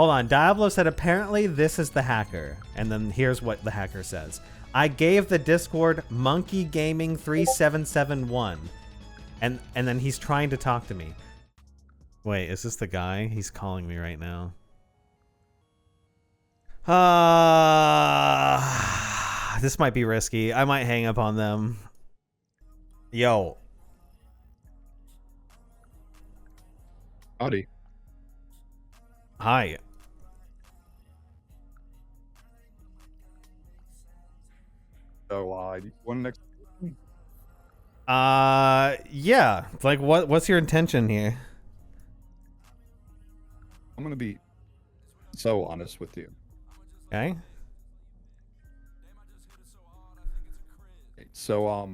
Hold on. Diablo said apparently this is the hacker, and then here's what the hacker says. I gave the Discord Monkey Gaming 3771, and then he's trying to talk to me. Wait, is this the guy? He's calling me right now. This might be risky. I might hang up on them. Yo. Howdy. Hi. So, one next. Yeah. Like, what's your intention here? I'm gonna be so honest with you. Okay. So,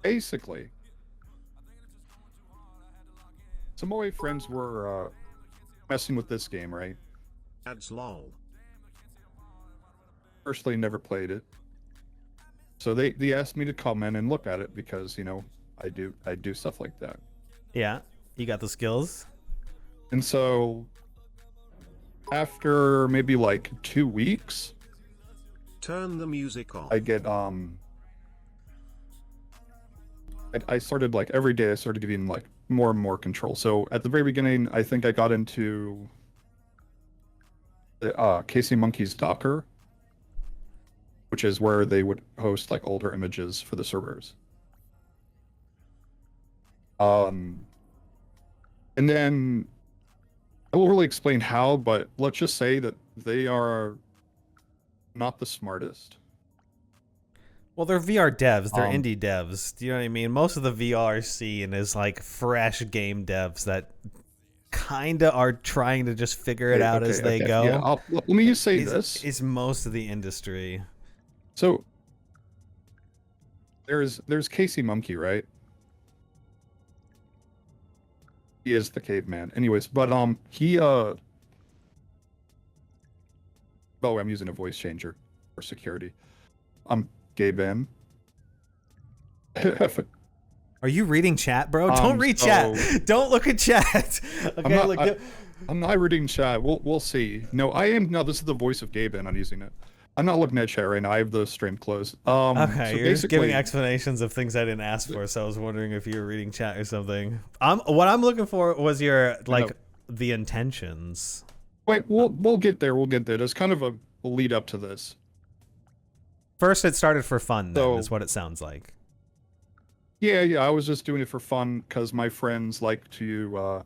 basically, some of my friends were messing with this game, right? Ads lol. Personally, never played it. So they asked me to come in and look at it because, you know, I do stuff like that. Yeah. You got the skills. And so after maybe like 2 weeks, Turn the music off. I get I started, like, every day I started getting like more and more control. So at the very beginning, I think I got into the Casey Monkey's Docker, which is where they would host like older images for the servers. And then I won't really explain how, but let's just say that they are not the smartest. Well, they're VR devs. They're indie devs. Do you know what I mean? Most of the VR scene is like fresh game devs that kind of are trying to just figure it out as they go. Yeah, let me just say this. It's most of the industry. So there's Casey Monkey, right? He is the caveman. Anyways, but he oh, I'm using a voice changer for security. Gay Ben. Are you reading chat, bro? Don't read chat. Don't look at chat. Okay, I'm not reading chat. We'll see. No, I am. No, this is the voice of Gay Ben. I'm using it. I'm not looking at chat right now. I have the stream closed. Okay, so you're just giving explanations of things I didn't ask for, so I was wondering if you were reading chat or something. What I'm looking for was your the intentions. Wait, we'll get there. We'll get there. There's kind of a lead up to this. First, it started for fun. Then is what it sounds like. Yeah. I was just doing it for fun because my friends like to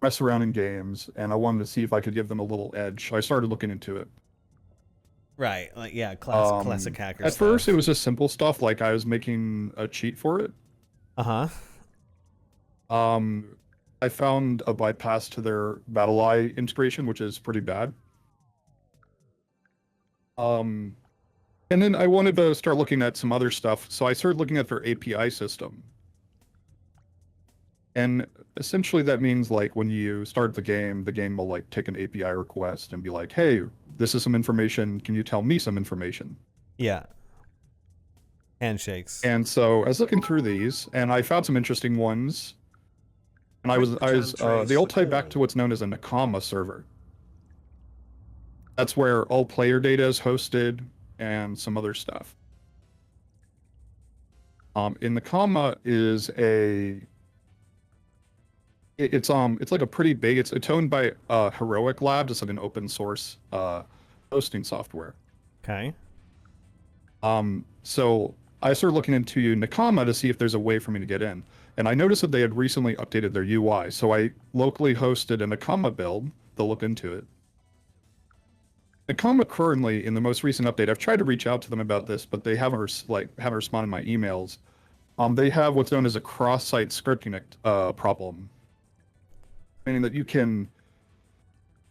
mess around in games, and I wanted to see if I could give them a little edge. So I started looking into it. Right, like classic hacker At stuff. first, it was just simple stuff, like I was making a cheat for it. I found a bypass to their BattleEye integration, which is pretty bad. And then I wanted to start looking at some other stuff, so I started looking at their API system. And essentially that means, like, when you start the game will like take an API request and be like, hey, this is some information, can you tell me some information? Yeah. Handshakes. And so I was looking through these, and I found some interesting ones. And they all tie back to what's known as a Nakama server. That's where all player data is hosted and some other stuff. In Nakama is it's like a pretty big, it's owned by Heroic Labs. It's like an open source hosting software. Okay. So I started looking into Nakama to see if there's a way for me to get in. And I noticed that they had recently updated their UI. So I locally hosted a Nakama build to look into it. Nakama currently, in the most recent update, I've tried to reach out to them about this, but they haven't responded to my emails. They have what's known as a cross-site scripting problem. Meaning that you can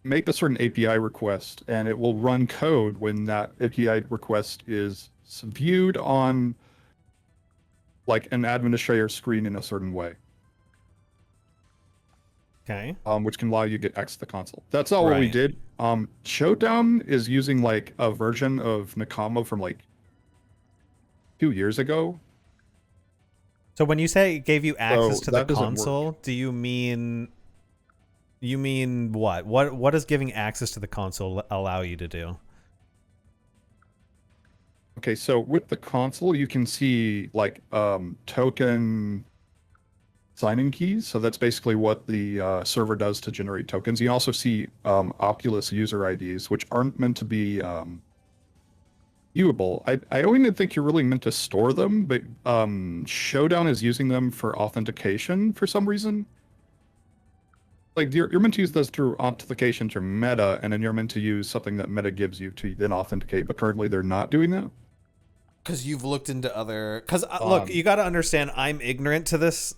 make a certain API request and it will run code when that API request is viewed on like an administrator screen in a certain way. Okay. Which can allow you to get access to the console. That's all what we did. Showdown is using like a version of Nakama from like 2 years ago. So when you say it gave you access to the console, do you mean You mean what? What does giving access to the console allow you to do? Okay, so with the console, you can see like token signing keys. So that's basically what the server does to generate tokens. You also see Oculus user IDs, which aren't meant to be viewable. I don't even think you're really meant to store them, but Showdown is using them for authentication for some reason. Like you're meant to use those through authentication to Meta, and then you're meant to use something that Meta gives you to then authenticate. But currently, they're not doing that. Because you've looked into other. Because look, you got to understand, I'm ignorant to this.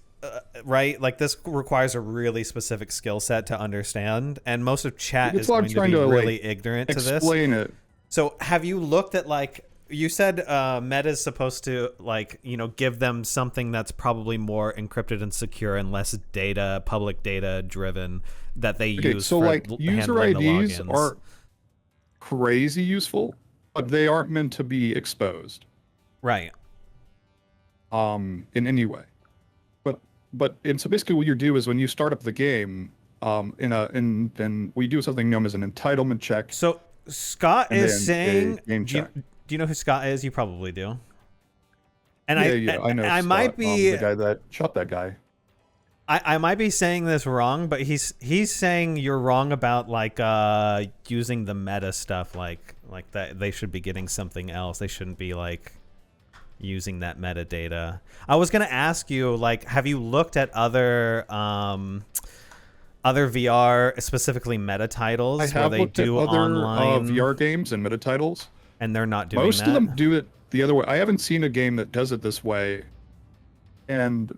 Right, like this requires a really specific skill set to understand, and most of chat is going to be really ignorant to this. Explain it. So, have you looked at like you said, Meta is supposed to like give them something that's probably more encrypted and secure and less data, public data driven that they use. So for like user IDs logins. are crazy useful, but they aren't meant to be exposed. Right. In any way. And so basically what you do is when you start up the game, then we do something known as an entitlement check. So Scott is saying, game do you know who Scott is? You probably do. And I know. I Scott, might be the guy that shot that guy. I might be saying this wrong, but he's saying you're wrong about like using the meta stuff like that. They should be getting something else. They shouldn't be like using that metadata. I was gonna ask you, like, have you looked at other VR, specifically meta titles, where they do online VR games and meta titles, and they're not doing most that? of them do it the other way. I haven't seen a game that does it this way, and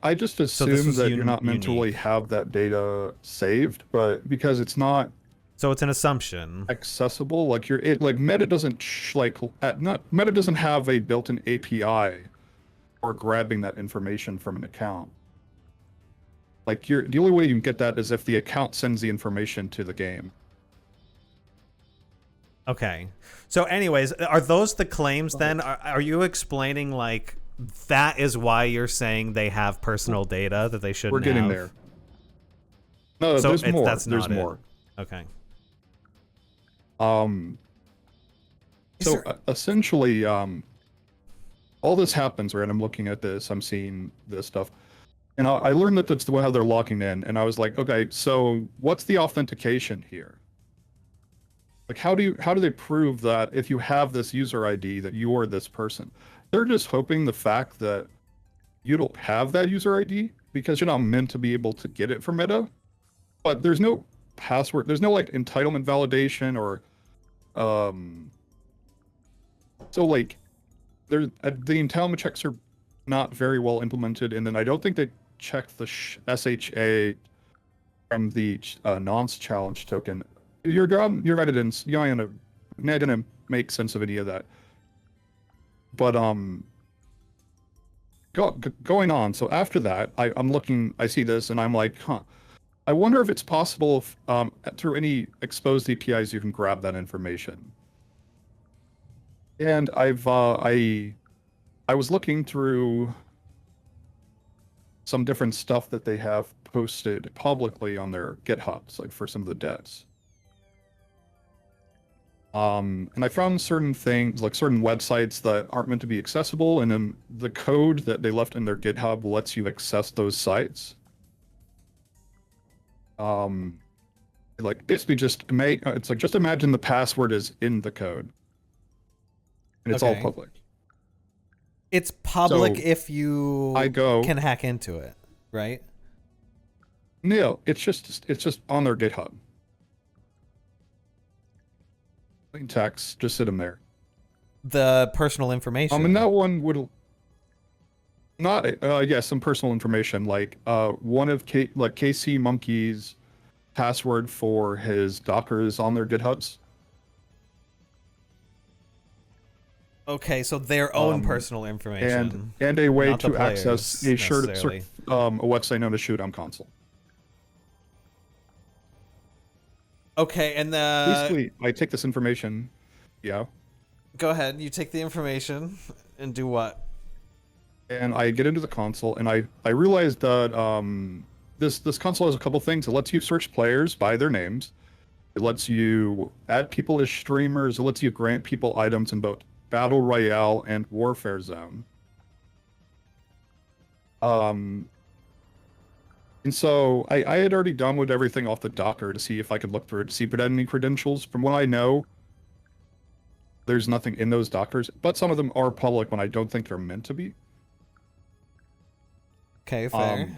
I just assume that you're not meant to really have that data saved, but because it's not. So it's an assumption. Accessible, like Meta doesn't Meta doesn't have a built-in API for grabbing that information from an account. Like the only way you can get that is if the account sends the information to the game. Okay. So anyways, are those the claims then? Are you explaining like that is why you're saying they have personal data that they shouldn't have? We're getting there. No, so there's more. There's more. Okay. Essentially, all this happens, right? I'm looking at this, I'm seeing this stuff, and I learned that that's how they're logging in, and I was like, okay, so what's the authentication here? Like, how do they prove that if you have this user ID that you are this person? They're just hoping the fact that you don't have that user ID because you're not meant to be able to get it from Meta, but there's no password, there's no like entitlement validation or so like the entitlement checks are not very well implemented, and then I don't think they checked the SHA from the nonce challenge token. You're right, I didn't make sense of any of that, but going on. So after that, I'm looking, I see this, and I'm like, I wonder if it's possible if, through any exposed APIs you can grab that information. And I was looking through some different stuff that they have posted publicly on their GitHubs, like for some of the devs. And I found certain things, like certain websites that aren't meant to be accessible, and then the code that they left in their GitHub lets you access those sites. Like basically just it's like just imagine the password is in the code, and it's all public. It's public So if you can hack into it, right? No, it's just on their GitHub. Plain text, just sit them there. The personal information. And that one would not some personal information, like one of KC Monkey's password for his Docker is on their GitHubs. Okay, so their own personal information, and a way to access a website known as Showdown Console. Okay, and basically, I take this information. Yeah. Go ahead. You take the information and do what? And I get into the console, and I realized that this console has a couple things. It lets you search players by their names. It lets you add people as streamers. It lets you grant people items in both Battle Royale and Warfare Zone. And so I had already downloaded everything off the Docker to see if I could look for it, to see if it had any credentials. From what I know, there's nothing in those Dockers, but some of them are public when I don't think they're meant to be. Okay, fair.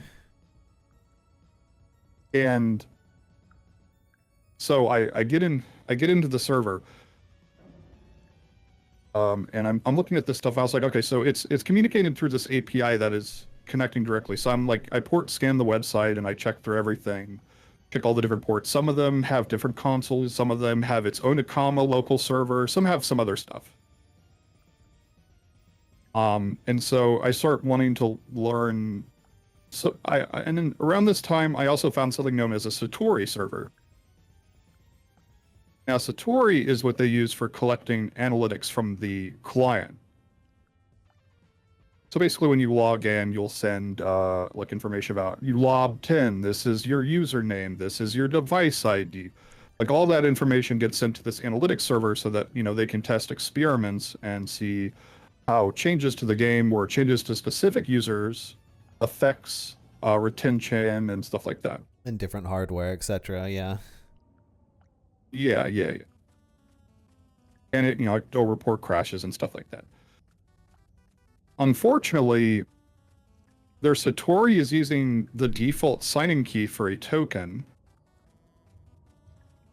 And so I get into the server, and I'm looking at this stuff. I was like, okay, so it's communicating through this API that is connecting directly. So I'm like, I port scan the website and I check through everything, check all the different ports. Some of them have different consoles. Some of them have its own Akama local server. Some have some other stuff. And so I start wanting to learn. So and then around this time, I also found something known as a Satori server. Now, Satori is what they use for collecting analytics from the client. So basically, when you log in, you'll send like information about you logged 10. This is your username. This is your device ID. Like all that information gets sent to this analytics server so that they can test experiments and see how changes to the game or changes to specific users affects retention and stuff like that. And different hardware, etc. Yeah. Yeah. And it it'll report crashes and stuff like that. Unfortunately, their Satori is using the default signing key for a token,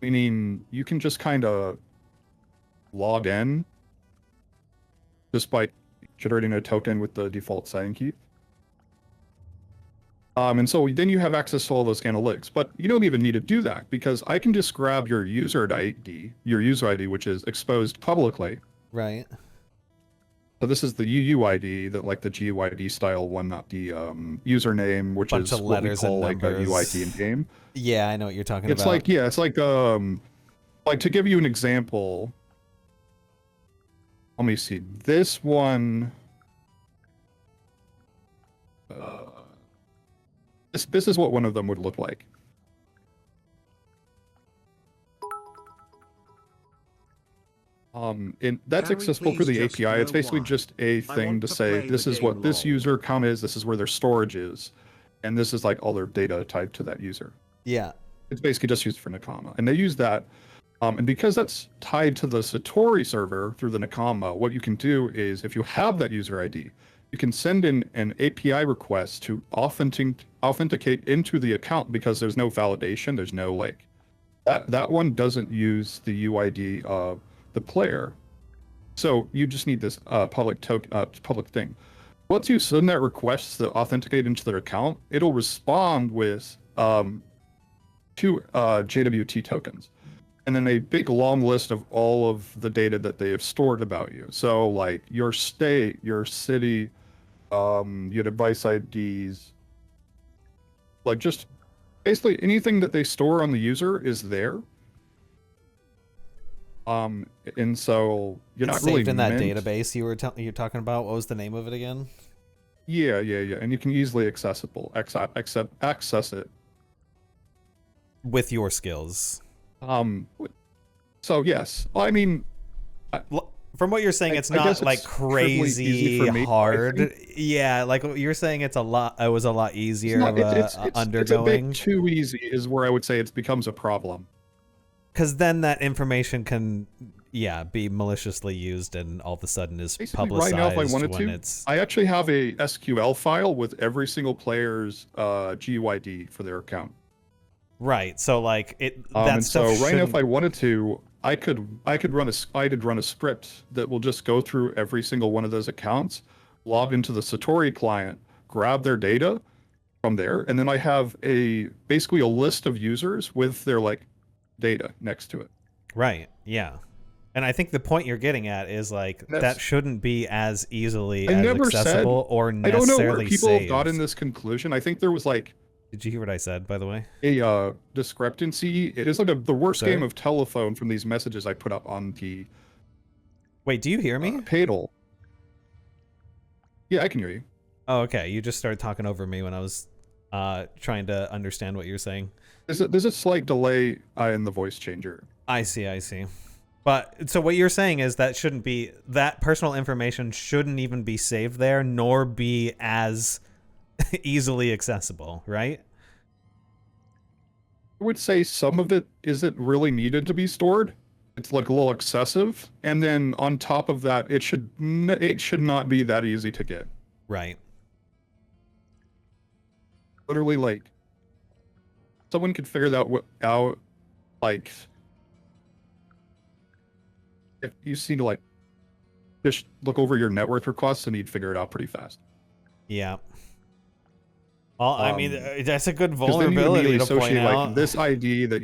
meaning you can just kind of log in just by generating a token with the default signing key. And so then you have access to all those analytics, but you don't even need to do that because I can just grab your user ID, which is exposed publicly. Right. So this is the UUID, that like the GUID style one, not the username, which Bunch is of what we letters call and like a numbers. UID in game. Yeah, I know what you're talking It's about. like to give you an example. Let me see. This one. This is what one of them would look like. And that's Can we accessible through please the just API. It's know basically why? just a I thing want to to say play this the is what game this lol. user account is. This is where their storage is, and this is like all their data typed to that user. Yeah. It's basically just used for Nakama, and they use that. And because that's tied to the Satori server through the Nakama, what you can do is if you have that user ID, you can send in an API request to authenticate into the account because there's no validation. There's no like that one doesn't use the UID of the player. So you just need this public thing. Once you send that request to authenticate into their account, it'll respond with two JWT tokens, and then a big long list of all of the data that they have stored about you. So like your state, your city, your device IDs, like just basically anything that they store on the user is there. And so you're It's not really saved in that meant... database you're talking about. What was the name of it again? Yeah, and you can easily access it With your skills. So yes, I mean, From what you're saying, it's not like crazy easy for me, hard. Yeah, like you're saying, it's a lot. It was a lot easier undergoing. It's a bit too easy, is where I would say it becomes a problem. Because then that information can, be maliciously used, and all of a sudden is Basically, publicized right now, if I wanted when to, it's. I actually have a SQL file with every single player's GUID for their account. Right. So like it. And so right now, if I wanted to, I could run a script that will just go through every single one of those accounts, log into the Satori client, grab their data from there, and then I have basically a list of users with their like data next to it. Right. Yeah. And I think the point you're getting at is like that shouldn't be as easily as accessible or necessarily I don't know where people saved. have gotten this conclusion. I think there was like. Did you hear what I said, by the way? A discrepancy. It is like the worst game of telephone from these messages I put up on the. Wait, do you hear me? Padel. Yeah, I can hear you. Oh, okay. You just started talking over me when I was trying to understand what you're saying. There's a slight delay in the voice changer. I see. But so what you're saying is that personal information shouldn't even be saved there, nor be as easily accessible, right? I would say some of it isn't really needed to be stored. It's like a little excessive, and then on top of that, it should not be that easy to get. Right. Literally, like, someone could figure that out, like, if you see, like, just look over your net worth requests and you'd figure it out pretty fast. Yeah. Well, I mean, that's a good 'cause then you vulnerability immediately to point associate, out. like, this ID that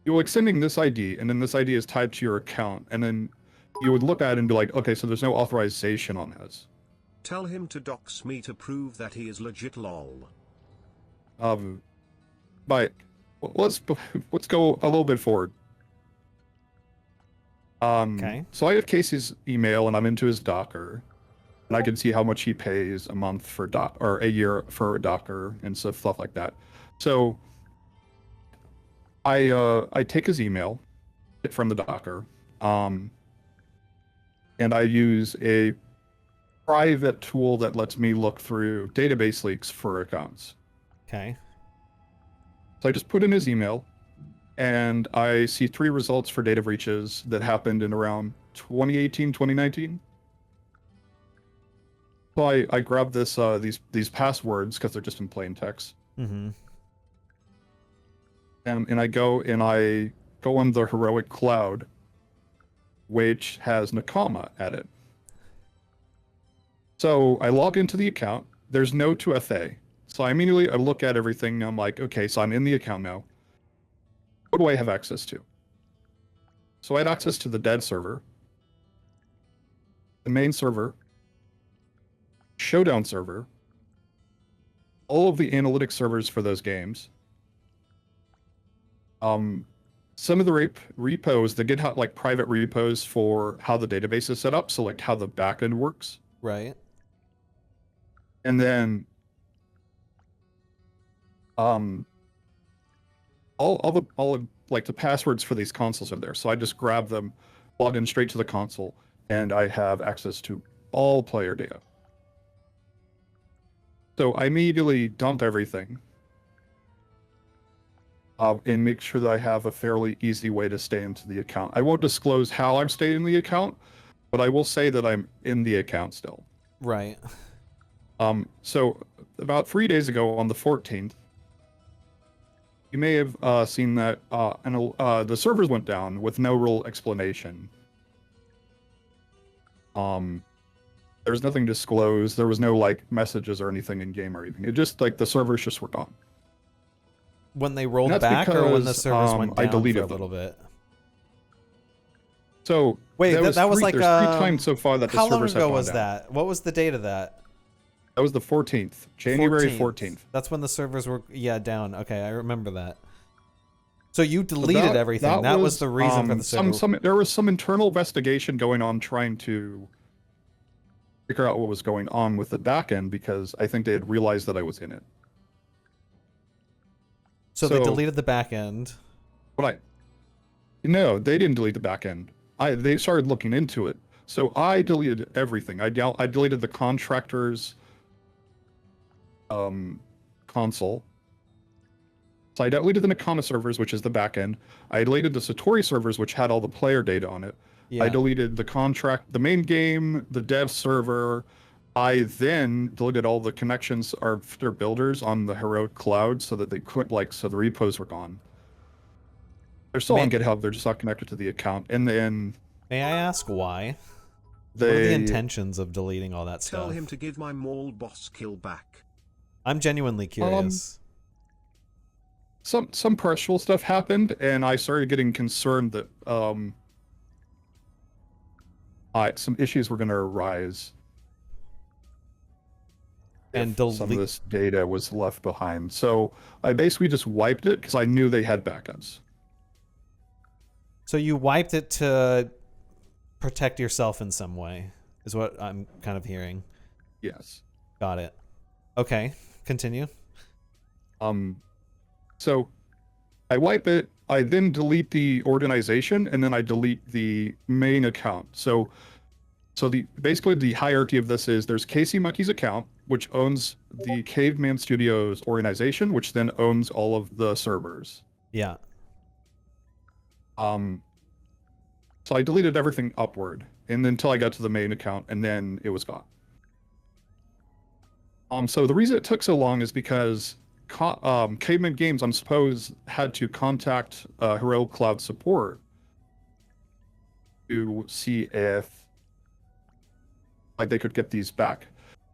you're like sending this ID, and then this ID is tied to your account, and then you would look at it and be like, okay, so there's no authorization on this. Tell him to dox me to prove that he is legit lol. But let's go a little bit forward. Okay. So I have Casey's email, and I'm into his Docker, and I can see how much he pays a month for or a year for a Docker and stuff like that. So I take his email from the Docker, and I use a private tool that lets me look through database leaks for accounts. Okay. So I just put in his email, and I see 3 results for data breaches that happened in around 2018, 2019. So I grabbed these passwords because they're just in plain text. Mm-hmm. And I go on the Heroic Cloud, which has Nakama at it. So I log into the account. There's no 2FA. So I look at everything, and I'm like, okay, so I'm in the account now. What do I have access to? So I had access to the dead server, the main server, Showdown server, all of the analytics servers for those games. Some of the repos, the GitHub, like private repos for how the database is set up, so like how the backend works. Right. And then all like the passwords for these consoles are there. So I just grab them, log in straight to the console, and I have access to all player data. So I immediately dump everything, and make sure that I have a fairly easy way to stay into the account. I won't disclose how I'm staying in the account, but I will say that I'm in the account still. Right. So about 3 days ago on the 14th, you may have seen that the servers went down with no real explanation. There was nothing disclosed. There was no like messages or anything in game or anything. It just like the servers just were gone. When they rolled back, or when the servers went down I deleted for a little bit? So wait, that was like there's 3 times so far that the how servers long ago have was gone down. that? What was the date of that? That was the 14th, January 14th. That's when the servers were down. Okay, I remember that. So you deleted everything. That was the reason for the server. There was some internal investigation going on trying to figure out what was going on with the backend because I think they had realized that I was in it. So they deleted the backend. No, they didn't delete the backend. They started looking into it. So I deleted everything. I deleted the contractors console. So I deleted the Nakama servers, which is the backend. I deleted the Satori servers, which had all the player data on it. Yeah. I deleted the main game, the dev server. I then deleted all the connections of their builders on the Heroic Cloud so that they couldn't so the repos were gone. They're still on GitHub, they're just not connected to the account. And then may I ask why? What are the intentions of deleting all that stuff? Tell him to give my mall boss kill back. I'm genuinely curious. Some personal stuff happened, and I started getting concerned that some issues were going to arise. And some of this data was left behind. So I basically just wiped it because I knew they had backups. So you wiped it to protect yourself in some way, is what I'm kind of hearing. Yes. Got it. Okay. Continue. So I wipe it, I then delete the organization, and then I delete the main account. So basically the hierarchy of this is there's Casey Monkey's account, which owns the Caveman Studios organization, which then owns all of the servers. Yeah. So I deleted everything upward, and then until I got to the main account, and then it was gone. So the reason it took so long is because Caveman Games, I'm supposed, had to contact Heroic Cloud support to see if like they could get these back.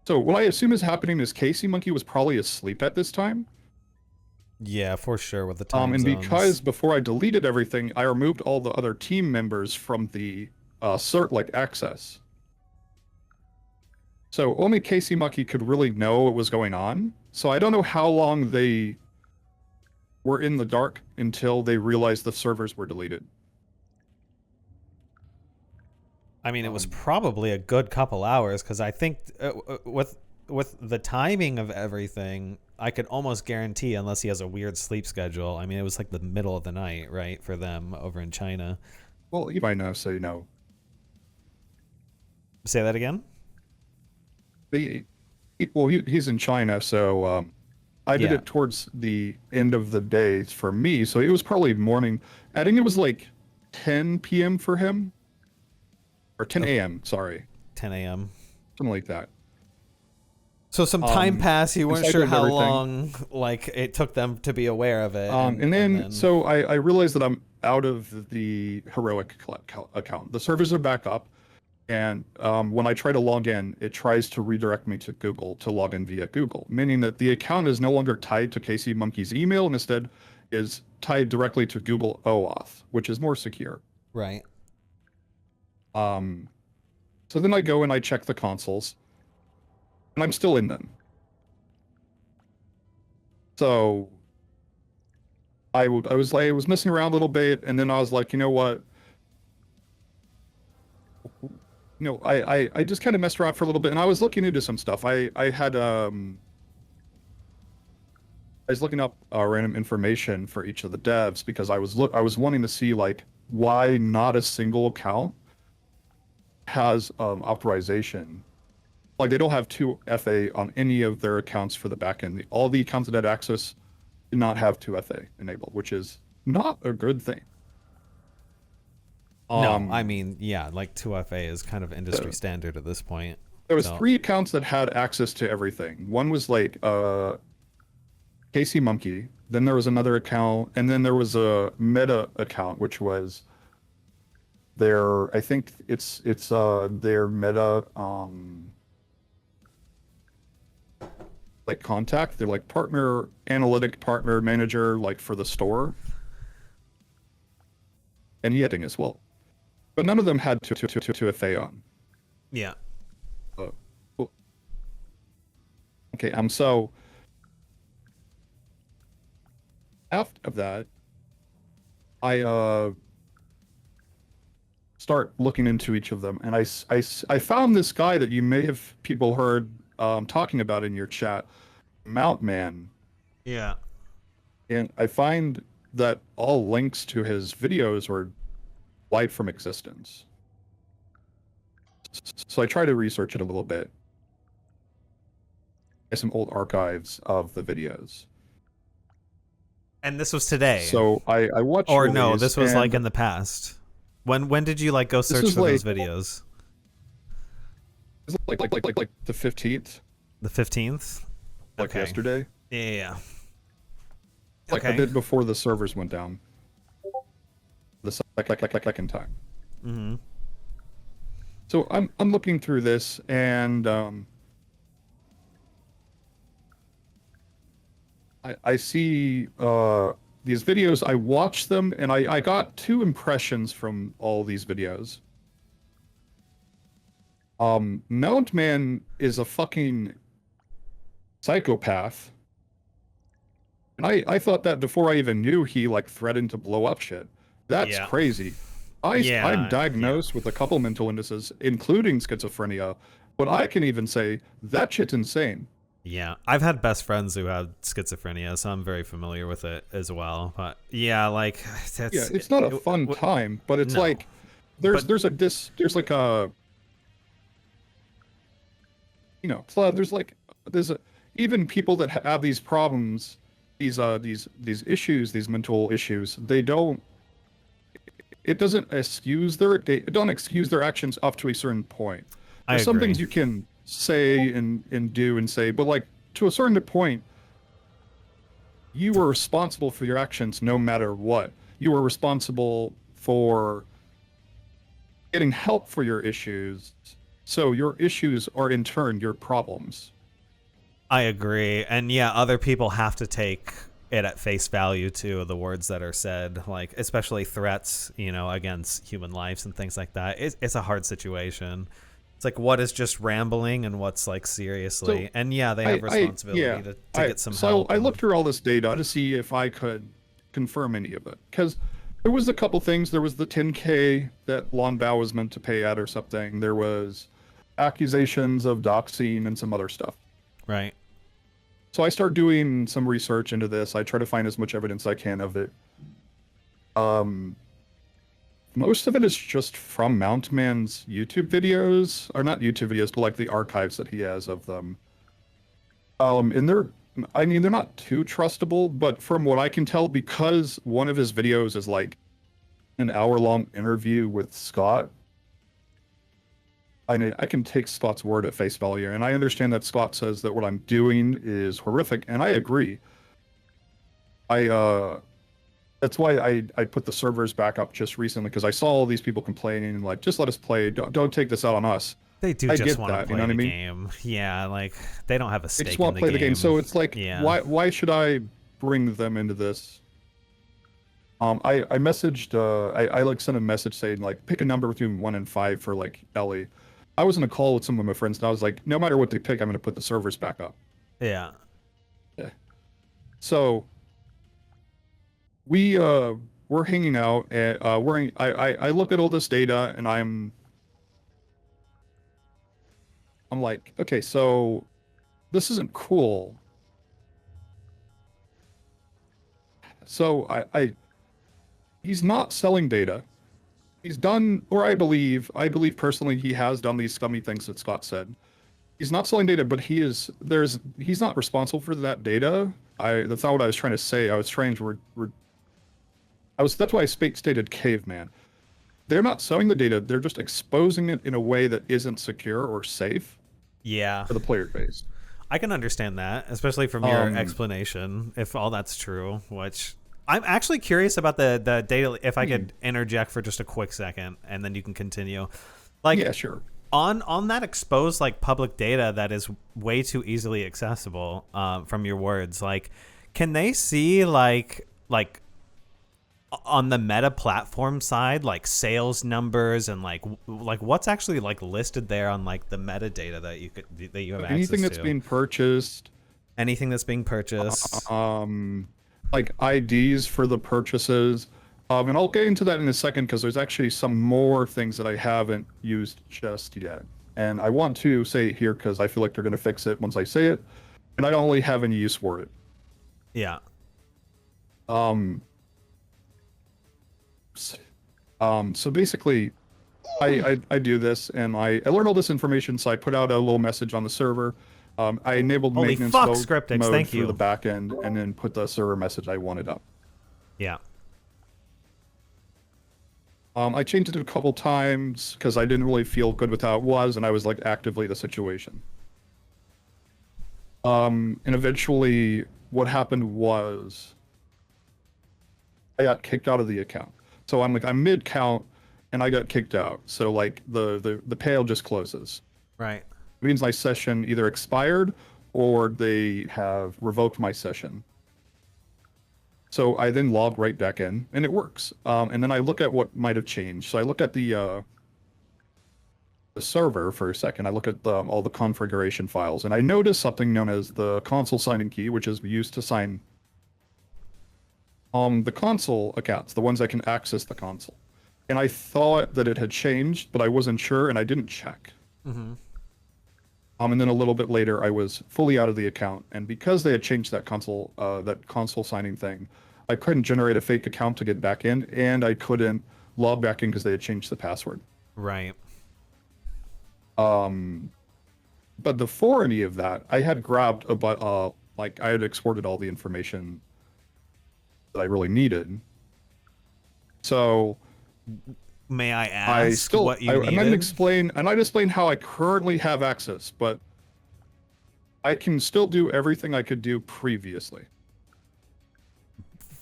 So what I assume is happening is Casey Monkey was probably asleep at this time. Yeah, for sure, with the time and zones. because before I deleted everything, I removed all the other team members from the cert access. So only Casey Monkey could really know what was going on. So I don't know how long they were in the dark until they realized the servers were deleted. I mean, it was probably a good couple hours, because I think with the timing of everything, I could almost guarantee, unless he has a weird sleep schedule. I mean, it was like the middle of the night, right, for them over in China. Well, you might know, so you know. Say that again? He's in China, so I did it towards the end of the day for me, so it was probably morning. I think it was like 10 p.m. for him. Or 10 a.m., sorry. 10 a.m. Something like that. So some time passed. You weren't sure how everything. long it took them to be aware of it. And then so I realized that I'm out of the Heroic account. The servers are back up. And when I try to log in, it tries to redirect me to Google to log in via Google, meaning that the account is no longer tied to Casey Monkey's email and instead is tied directly to Google OAuth, which is more secure. Right. So then I go and I check the consoles, and I'm still in them. So I was messing around a little bit, and then I was like, you know what? I just kind of messed around for a little bit, and I was looking into some stuff. I was looking up random information for each of the devs because I was wanting to see why not a single account has authorization. Like they don't have 2FA on any of their accounts for the backend. All the accounts that had access did not have 2FA enabled, which is not a good thing. No, I mean, yeah, 2FA is kind of industry standard at this point. There was 3 accounts that had access to everything. One was Casey Monkey. Then there was another account, and then there was a Meta account, which was their, I think it's their Meta contact. They're partner, analytic partner manager, for the store, and Yetting as well. But none of them had 2FA on. Yeah. Cool. Okay, so after that, I start looking into each of them, and I found this guy that you may have people heard talking about in your chat, Mount Man. Yeah. And I find that all links to his videos were wiped from existence. So I try to research it a little bit. There's some old archives of the videos. And this was today. So I watched. Or no, this was in the past. When did you go search for those videos? It was like the 15th. The 15th? Okay. Yesterday. Yeah. I did before the servers went down. The second time. Mm-hmm. So I'm looking through this, and I see these videos. I watched them, and I got 2 impressions from all these videos. Mount Man is a fucking psychopath. And I thought that before I even knew he threatened to blow up shit. That's crazy. I'm diagnosed with a couple mental illnesses, including schizophrenia, but I can even say that shit's insane. Yeah, I've had best friends who had schizophrenia, so I'm very familiar with it as well. But yeah, like Yeah, that's it's not a fun time, but it's no. like But there's like a there's a even people that have these problems, these issues, these mental issues, they don't it doesn't excuse it don't excuse their actions up to a certain point. I There's some agree. things you can say and do and say, but like to a certain point, you are responsible for your actions no matter what. You are responsible for getting help for your issues. So your issues are in turn your problems. I agree. And yeah, other people have to take it at face value too, the words that are said, like especially threats, against human lives and things like that. It's a hard situation. It's like what is just rambling and what's like seriously. So And yeah, they have responsibility to get some help. I looked through all this data to see if I could confirm any of it. Because there was a couple things. There was the 10K that Lon Bao was meant to pay at or something. There was accusations of doxing and some other stuff. Right. So I start doing some research into this. I try to find as much evidence I can of it. Most of it is just from Mountman's YouTube videos, or not YouTube videos, but like the archives that he has of them. And they're not too trustable, but from what I can tell, because one of his videos is like an hour-long interview with Scott, I can take Scott's word at face value, and I understand that Scott says that what I'm doing is horrific, and I agree. That's why I put the servers back up just recently, because I saw all these people complaining and like, just let us play, don't take this out on us. They do I just get want to that, play you know what the I mean? game. Yeah, like they don't have a They stake just in want the to play game. the game, so it's like, yeah. why should I bring them into this? I messaged, I like sent a message saying like, pick a number between 1 and 5 for like Ellie. I was in a call with some of my friends and I was like, no matter what they pick, I'm going to put the servers back up. Yeah. Yeah. So we're hanging out and I look at all this data and I'm like, okay, so this isn't cool. So he's not selling data. He's done, or I believe personally he has done these scummy things that Scott said. He's not selling data, but he's not responsible for that data. That's not what I was trying to say. I was trying to that's why I stated caveman. They're not selling the data, they're just exposing it in a way that isn't secure or safe Yeah. for the player base. I can understand that, especially from your explanation, if all that's true, which I'm actually curious about the data, if I could interject for just a quick second, and then you can continue. Like, Yeah, sure. On that exposed, like, public data that is way too easily accessible, from your words, like, can they see, like on the Meta platform side, like sales numbers and like what's actually like listed there on like the metadata that you have access Anything to? that's being purchased. Anything that's being purchased. Like IDs for the purchases. And I'll get into that in a second because there's actually some more things that I haven't used just yet. And I want to say it here because I feel like they're going to fix it once I say it. And I don't really have any use for it. Yeah. So basically, I do this and I learn all this information. So I put out a little message on the server. I enabled Holy maintenance fuck, mode Scriptix, thank for you. the back end and then put the server message I wanted up. Yeah. I changed it a couple times because I didn't really feel good with how it was, and I was like actively the situation. And eventually, what happened was I got kicked out of the account. So I'm mid count, and I got kicked out. So like the pale just closes. Right. It means my session either expired or they have revoked my session. So I then log right back in, and it works. And then I look at what might have changed. So I look at the server for a second. I look at all the configuration files, and I notice something known as the console signing key, which is used to sign the console accounts, the ones that can access the console. And I thought that it had changed, but I wasn't sure, and I didn't check. Mm-hmm. And then a little bit later, I was fully out of the account, and because they had changed that console signing thing, I couldn't generate a fake account to get back in, and I couldn't log back in because they had changed the password. Right. But before any of that, I had grabbed like I had exported all the information that I really needed. So may I ask what you needed? And I'd explain how I currently have access, but I can still do everything I could do previously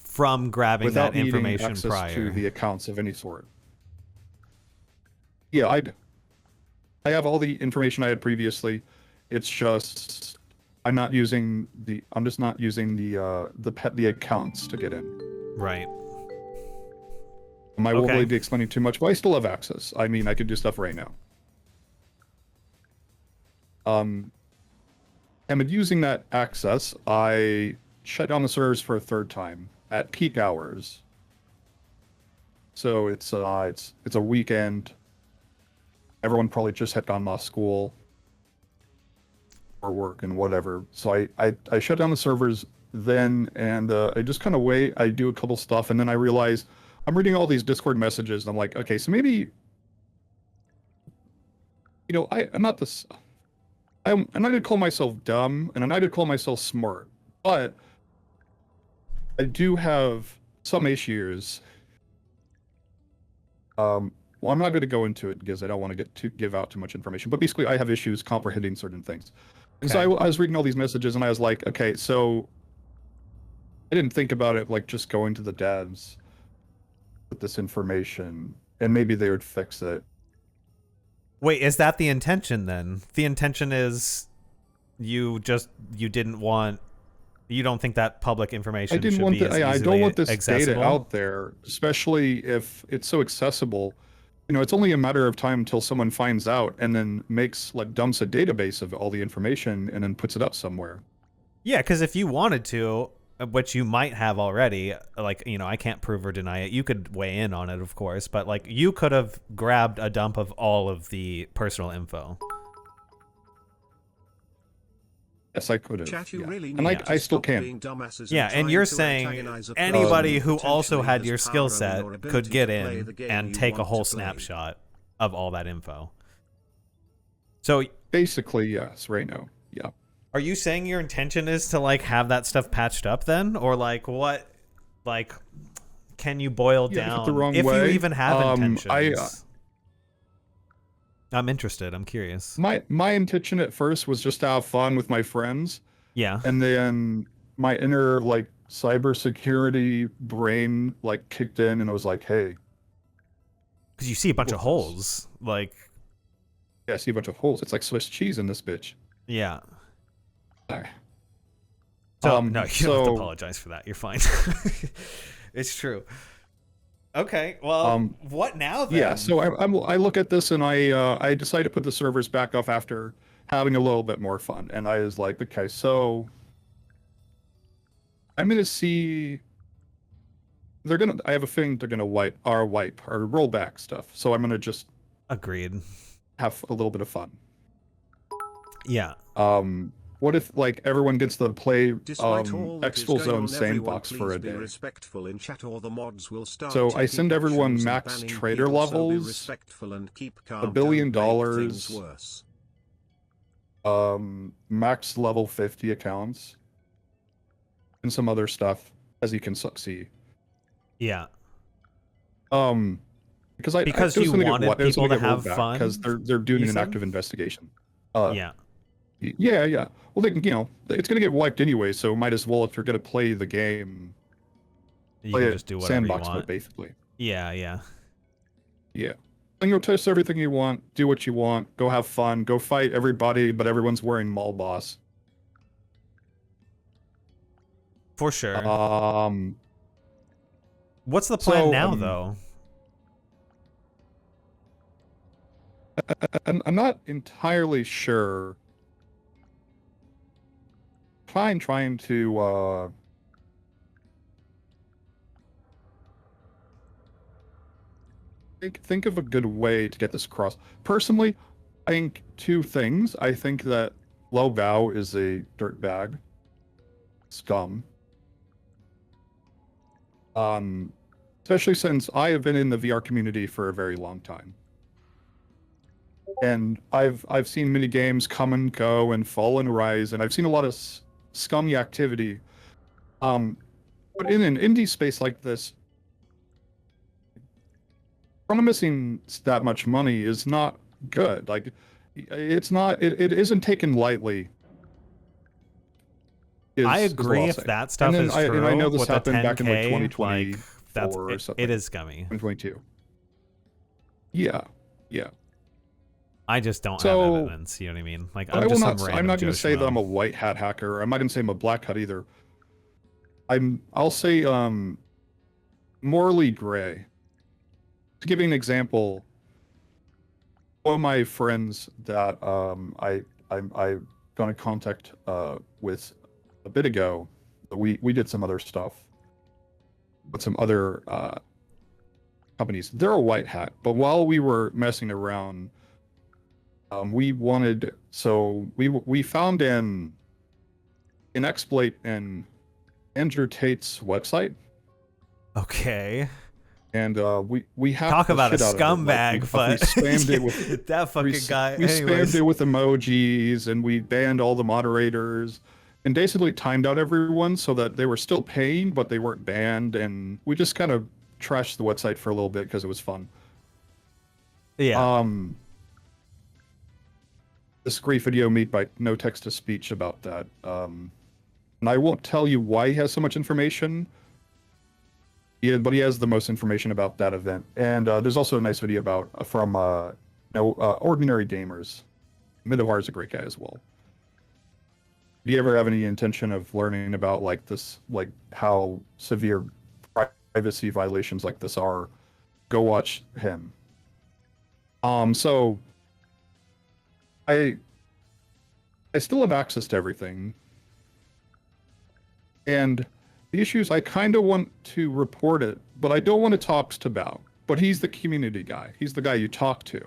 from grabbing without that information needing access prior to the accounts of any sort. Yeah, I have all the information I had previously. It's just I'm just not using the accounts to get in. Right. I won't really be explaining too much, but I still have access. I mean, I could do stuff right now. And with using that access, I shut down the servers for a third time at peak hours. So it's a weekend. Everyone probably just had gone off school or work and whatever. So I shut down the servers then, and I just kind of wait. I do a couple stuff, and then I realize I'm reading all these Discord messages, and I'm like, okay, so maybe, I'm not this. I'm not gonna call myself dumb, and I'm not gonna call myself smart, but I do have some issues. Well, I'm not going to go into it because I don't want to give out too much information. But basically, I have issues comprehending certain things. And so I was reading all these messages, and I was like, okay, so I didn't think about it like just going to the devs with this information, and maybe they would fix it. Wait, is that the intention then? The intention is you don't think that public information should be as easily I don't want this accessible? data out there, especially if it's so accessible. It's only a matter of time until someone finds out and then dumps a database of all the information and then puts it up somewhere. Yeah, because if you wanted to, which you might have already, I can't prove or deny it. You could weigh in on it, of course, but you could have grabbed a dump of all of the personal info. Yes, I could have. Chat, you really and I still can. Yeah, and you're saying anybody who also had your skill set could get in and take a whole snapshot of all that info. So basically, yes, right now. Yeah. Are you saying your intention is to have that stuff patched up then? Or what can you boil down the wrong if way, you even have intentions? I'm interested. I'm curious. My intention at first was just to have fun with my friends. Yeah. And then my inner cybersecurity brain kicked in, and I was like, hey. Because you see a bunch of holes. Yeah, I see a bunch of holes. It's like Swiss cheese in this bitch. Yeah. Sorry. So no, you don't have to apologize for that. You're fine. It's true. Okay, well, what now then? Yeah, so I look at this and I decide to put the servers back up after having a little bit more fun, and I was like, okay, so I'm gonna see. I have a feeling they're gonna wipe or roll back stuff, so I'm gonna just agreed have a little bit of fun. Yeah. What if everyone gets to play Exfilzone sandbox for a day? So I send everyone max trader levels, $1 billion, max level 50 accounts, and some other stuff, as you can see. Yeah. Because you wanted people to have fun, because they're doing an active investigation. Yeah. Yeah. Well, it's gonna get wiped anyway, so might as well, if you're gonna play the game, you can just do whatever sandbox you want. mode, basically. Yeah. Yeah. And go test everything you want, do what you want, go have fun, go fight everybody, but everyone's wearing mall boss. For sure. What's the plan now, though? I'm not entirely sure. Trying to think of a good way to get this across. Personally, I think two things. I think that Low Vow is a dirtbag scum. Especially since I have been in the VR community for a very long time. And I've seen many games come and go and fall and rise, and I've seen a lot of scummy activity. But in an indie space like this, promising that much money is not good. Like, it's not. It isn't taken lightly. I agree if that stuff is true. And I know this with happened back in like 10K, 2020 that's or something. it is scummy. 2022. Yeah. I just don't have evidence. You know what I mean? Like, I'm just some random I'm not going to say Joe that I'm Schmo. a white hat hacker. I'm not going to say I'm a black hat either. I'll say morally gray. To give you an example, one of my friends that I got in contact with a bit ago, we did some other stuff with some other companies. They're a white hat, but while we were messing around, we found an exploit in Andrew Tate's website. Okay. And we have talk about a We scumbag, but spammed it with that fucking guy. We spammed it with emojis, and we banned all the moderators, and basically timed out everyone so that they were still paying, but they weren't banned. And we just kind of trashed the website for a little bit because it was fun. Yeah. This great video made by No Text to Speech about that. And I won't tell you why he has so much information. Yeah, but he has the most information about that event. And there's also a nice video about from Ordinary Gamers. Midowar is a great guy as well. Do you ever have any intention of learning about like this, like how severe privacy violations like this are? Go watch him. So I still have access to everything. And the issues, I kind of want to report it, but I don't want to talk to Bao. But he's the community guy. He's the guy you talk to.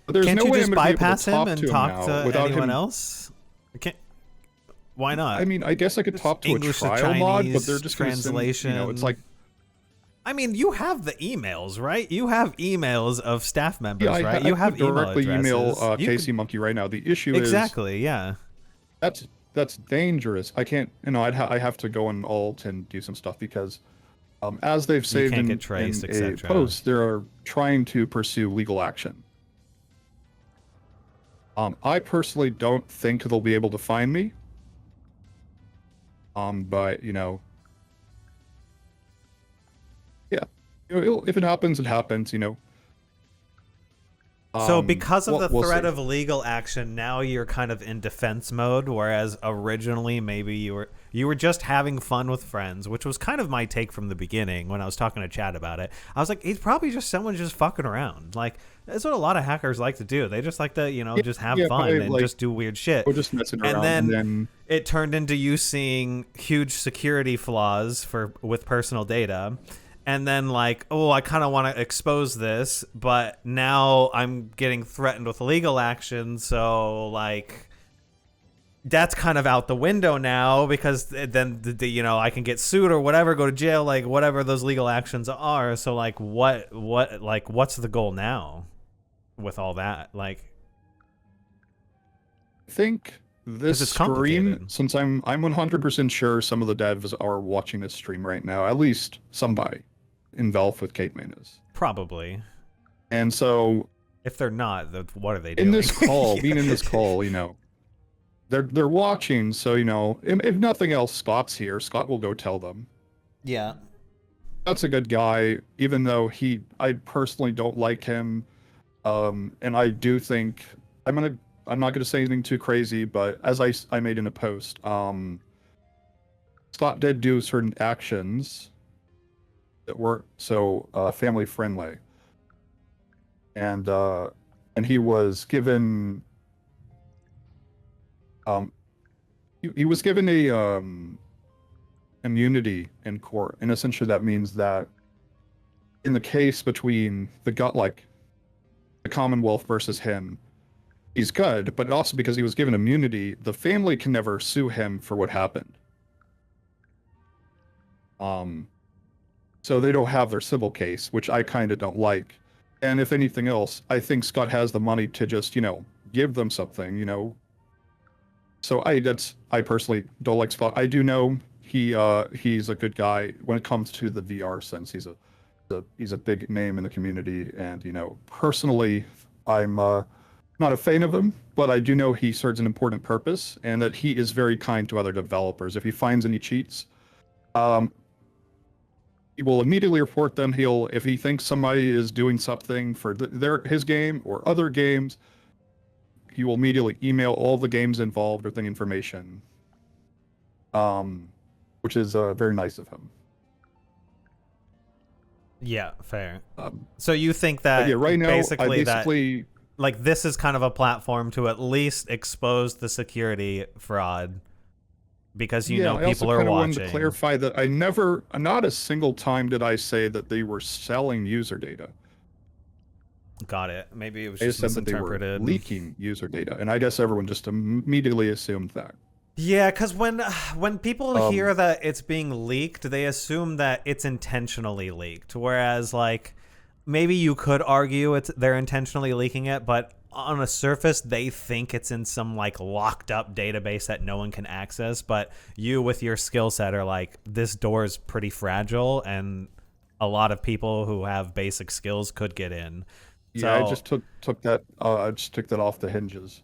But there's Can't no you way just I'm gonna be able bypass to him talk and to talk now to without anyone him. else? Why not? I mean, I guess I could talk to English a to trial mod, but Chinese they're just gonna translation. Send, it's like. I mean, you have the emails, right? You have emails of staff members, Yeah, right? I You have directly email You Casey can... Monkey right now. The issue exactly, yeah. That's dangerous. I can't, I have to go on alt and do some stuff because as they've saved in a post, they're trying to pursue legal action. I personally don't think they'll be able to find me. But yeah, if it happens, it happens. So because of the threat of legal action, now you're kind of in defense mode, whereas originally maybe you were just having fun with friends, which was kind of my take from the beginning when I was talking to Chad about it. I was like, he's probably just someone just fucking around. Like, that's what a lot of hackers like to do. They just like to, just have fun and just do weird shit. We're just messing around. And then it turned into you seeing huge security flaws with personal data. And then like, oh, I kind of want to expose this, but now I'm getting threatened with legal action. So like, that's kind of out the window now because then I can get sued or whatever, go to jail, like whatever those legal actions are. So like, what's the goal now with all that? Like, I think this stream, since I'm 100% sure some of the devs are watching this stream right now, at least somebody involved with Kate Main is. Probably. And so if they're not, what are they doing? In this call, being in this call, they're watching, so if nothing else, Scott's here. Scott will go tell them. Yeah. That's a good guy, even though I personally don't like him. And I do think I'm not gonna say anything too crazy, but as I made in a post, Scott did do certain actions that weren't so family friendly, and he was given he was given a immunity in court, and essentially that means that in the case between the Commonwealth versus him, he's good, but also because he was given immunity, the family can never sue him for what happened. So they don't have their civil case, which I kind of don't like. And if anything else, I think Scott has the money to just, give them something, So I personally don't like Scott. I do know he's a good guy when it comes to the VR sense. He's a big name in the community, and personally, I'm not a fan of him, but I do know he serves an important purpose, and that he is very kind to other developers. If he finds any cheats, he will immediately report them. If he thinks somebody is doing something for his game or other games, he will immediately email all the games involved with the information, which is very nice of him. Yeah, fair. So you think that right now, basically this is kind of a platform to at least expose the security fraud, because people are watching. I also kind of wanted to clarify that not a single time did I say that they were selling user data. Got it. Maybe it was just misinterpreted. That they were leaking user data, and I guess everyone just immediately assumed that. Yeah, because when people hear that it's being leaked, they assume that it's intentionally leaked. Whereas, maybe you could argue they're intentionally leaking it, but on a surface, they think it's in some locked up database that no one can access. But you, with your skill set, are like, this door is pretty fragile, and a lot of people who have basic skills could get in. Yeah, so, I just took that. I just took that off the hinges.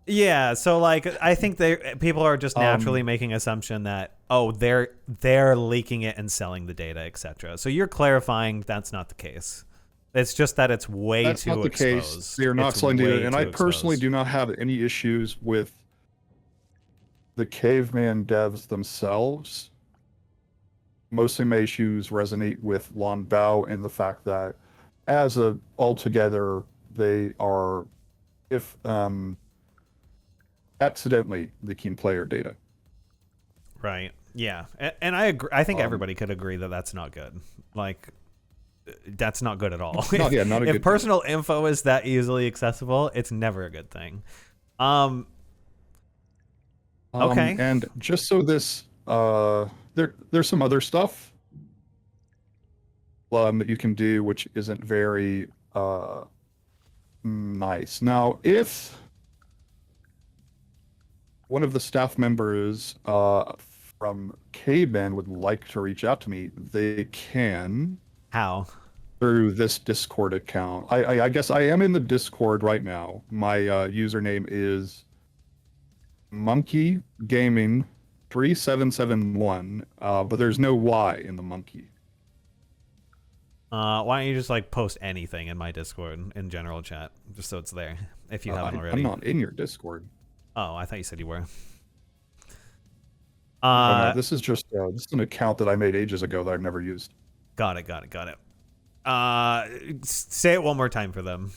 Yeah, so I think people are just naturally making assumption that they're leaking it and selling the data, etc. So you're clarifying that's not the case. It's just that it's way that's too not the exposed. Case. They're not selling data, and I personally do not have any issues with the caveman devs themselves. Mostly my issues resonate with Lon Bao and the fact that altogether they are, if accidentally leaking player data. Right. Yeah. And I agree. I think everybody could agree that that's not good. That's not good at all. Not a good if personal info is that easily accessible, it's never a good thing. Okay. And just so this, there's some other stuff that you can do, which isn't very nice. Now, if one of the staff members from K-Band would like to reach out to me, they can. How? Through this Discord account. I guess I am in the Discord right now. My username is Monkey Gaming 3771, but there's no Y in the monkey. Why don't you just post anything in my Discord in general chat, just so it's there if you haven't already. I'm not in your Discord. Oh, I thought you said you were. No, this is just an account that I made ages ago that I've never used. Got it. Say it one more time for them.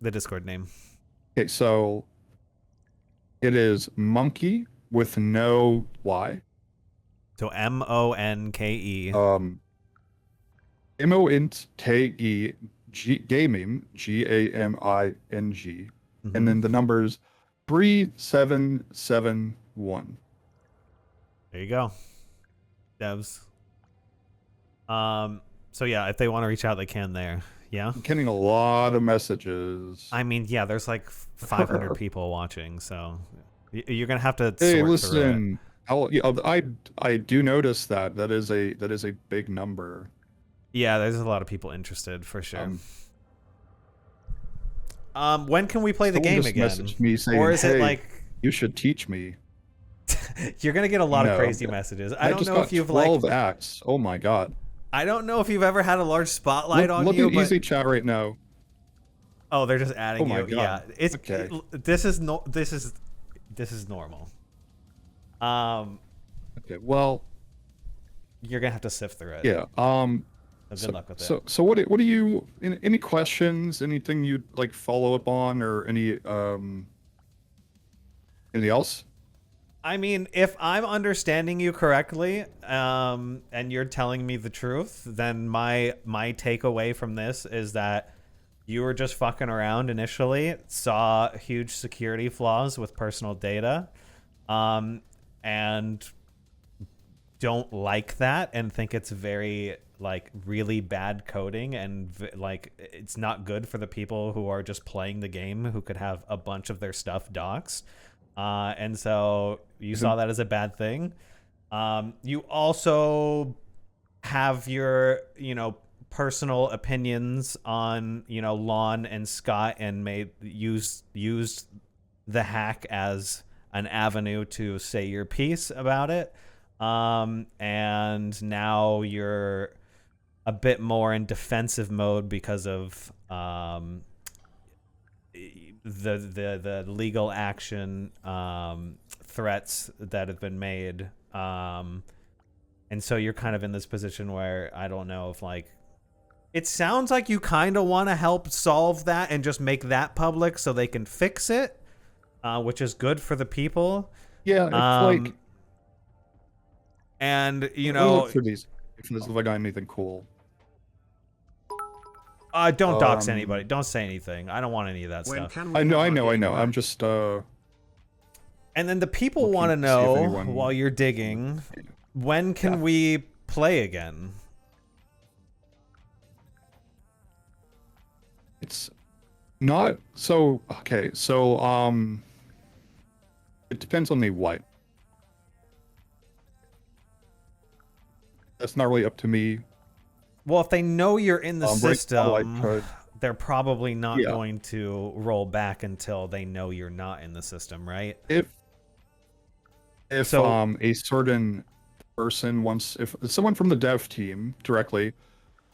The Discord name. Okay, so it is Monkey with no Y. So MONKE. MONKE Gaming GAMING, and then the numbers 3771. There you go, devs. So yeah, if they want to reach out, they can there. Yeah. I'm getting a lot of messages. I mean, yeah, there's 500 people watching, so you're gonna have to. Hey, sort listen. I do notice that is a big number. Yeah, there's a lot of people interested for sure. When can we play the game again? Messaged me saying, or is hey, it you should teach me? You're gonna get a lot of crazy messages. I don't know if you've 12 acts. Oh my god. I don't know if you've ever had a large spotlight on you. Look at Easy Chat right now. Oh, they're just adding my you. God. Yeah, it's okay. This is normal. Okay. Well, you're gonna have to sift through it. Yeah. Good luck with it. So what do you? Any questions? Anything you'd follow up on, or anything else? I mean, if I'm understanding you correctly, and you're telling me the truth, then my takeaway from this is that you were just fucking around initially, saw huge security flaws with personal data, and don't like that and think it's very like really bad coding and like it's not good for the people who are just playing the game who could have a bunch of their stuff doxed. And so you saw that as a bad thing. You also have your, personal opinions on, Lon and Scott and used the hack as an avenue to say your piece about it. And now you're a bit more in defensive mode because of the legal action threats that have been made. And so you're kind of in this position where I don't know if like it sounds like you kind of want to help solve that and just make that public so they can fix it, which is good for the people. Yeah, it's like, and look for these if I got anything cool. Don't dox anybody. Don't say anything. I don't want any of that stuff. I know. I'm just And then the people want to know while you're digging, when can we play again? It's not so okay. So it depends on the what. That's not really up to me. Well, if they know you're in the system, right, they're probably not going to roll back until they know you're not in the system, right? If a certain person wants, if someone from the dev team directly,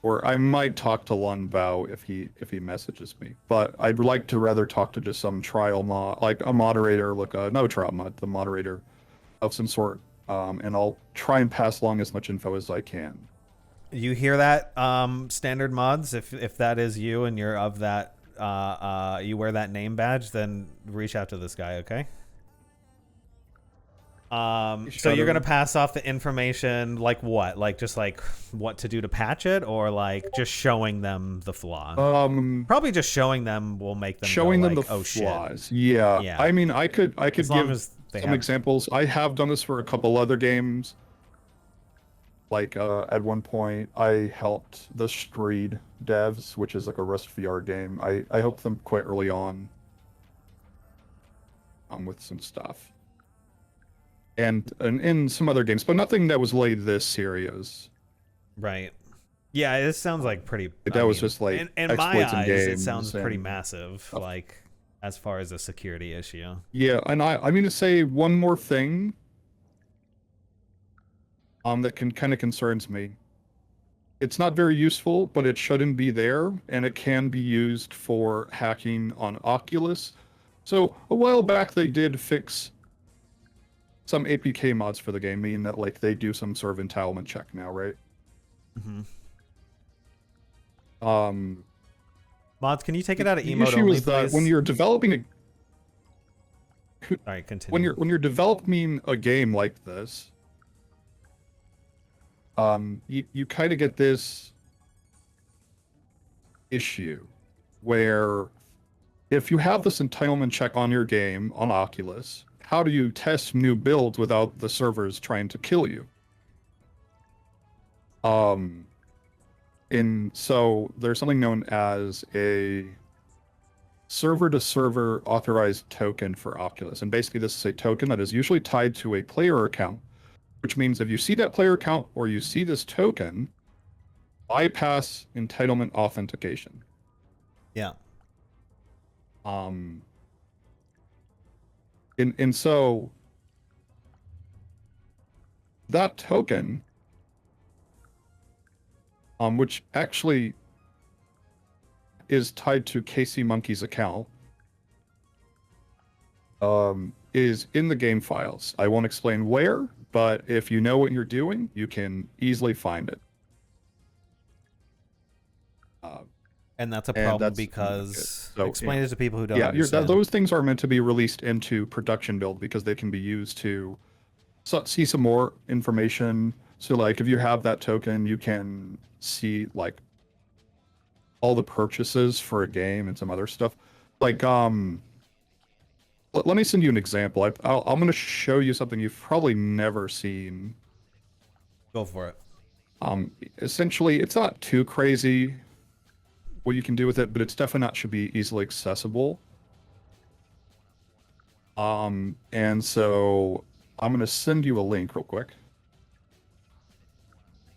or I might talk to Lun Bao if he messages me, but I'd like to rather talk to just some trial mod, like a moderator, like a no trial mod, the moderator of some sort, and I'll try and pass along as much info as I can. You hear that, standard mods? If that is you and you're of that, you wear that name badge, then reach out to this guy, okay? So you're gonna pass off the information, like what? Like just like what to do to patch it, or like just showing them the flaw? Probably just showing them will make them showing go them like, the oh flaws. shit. Yeah. I mean, I could give some examples. I have done this for a couple other games. Like at one point, I helped the Streed devs, which is like a Rust VR game. I helped them quite early on with some stuff. And in some other games, but nothing that was laid this serious. Right. Yeah, it sounds like pretty. That was just like in my eyes, games, it sounds pretty massive. Like as far as a security issue. Yeah, and I'm going to say one more thing. That kind of concerns me. It's not very useful, but it shouldn't be there, and it can be used for hacking on Oculus. So a while back, they did fix some APK mods for the game, meaning that like they do some sort of entitlement check now, right? Mm-hmm. Mods, can you take it out of emote only, please? The issue is that when you're developing a... All right, continue. When you're developing a game like this, you kind of get this issue where if you have this entitlement check on your game on Oculus, how do you test new builds without the servers trying to kill you? So there's something known as a server-to-server authorized token for Oculus. And basically this is a token that is usually tied to a player account, which means if you see that player account or you see this token, bypass entitlement authentication. Yeah. And so that token, which actually is tied to Casey Monkey's account, is in the game files. I won't explain where, but if you know what you're doing, you can easily find it. And that's a problem because explain it to people who don't understand. understand. Those things are meant to be released into production build because they can be used to see some more information. So like if you have that token, you can see like all the purchases for a game and some other stuff. Like, let me send you an example. I'm going to show you something you've probably never seen. Go for it. Essentially, it's not too crazy what you can do with it, but it's definitely not should be easily accessible. And so I'm going to send you a link real quick.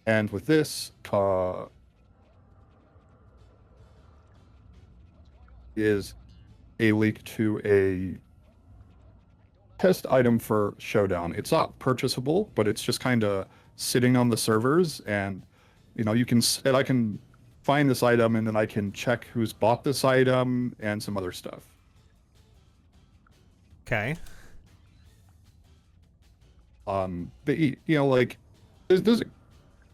And with this, is a link to a test item for Showdown. It's not purchasable, but it's just kind of sitting on the servers, and you can and I can find this item, and then I can check who's bought this item and some other stuff. Okay. Like there's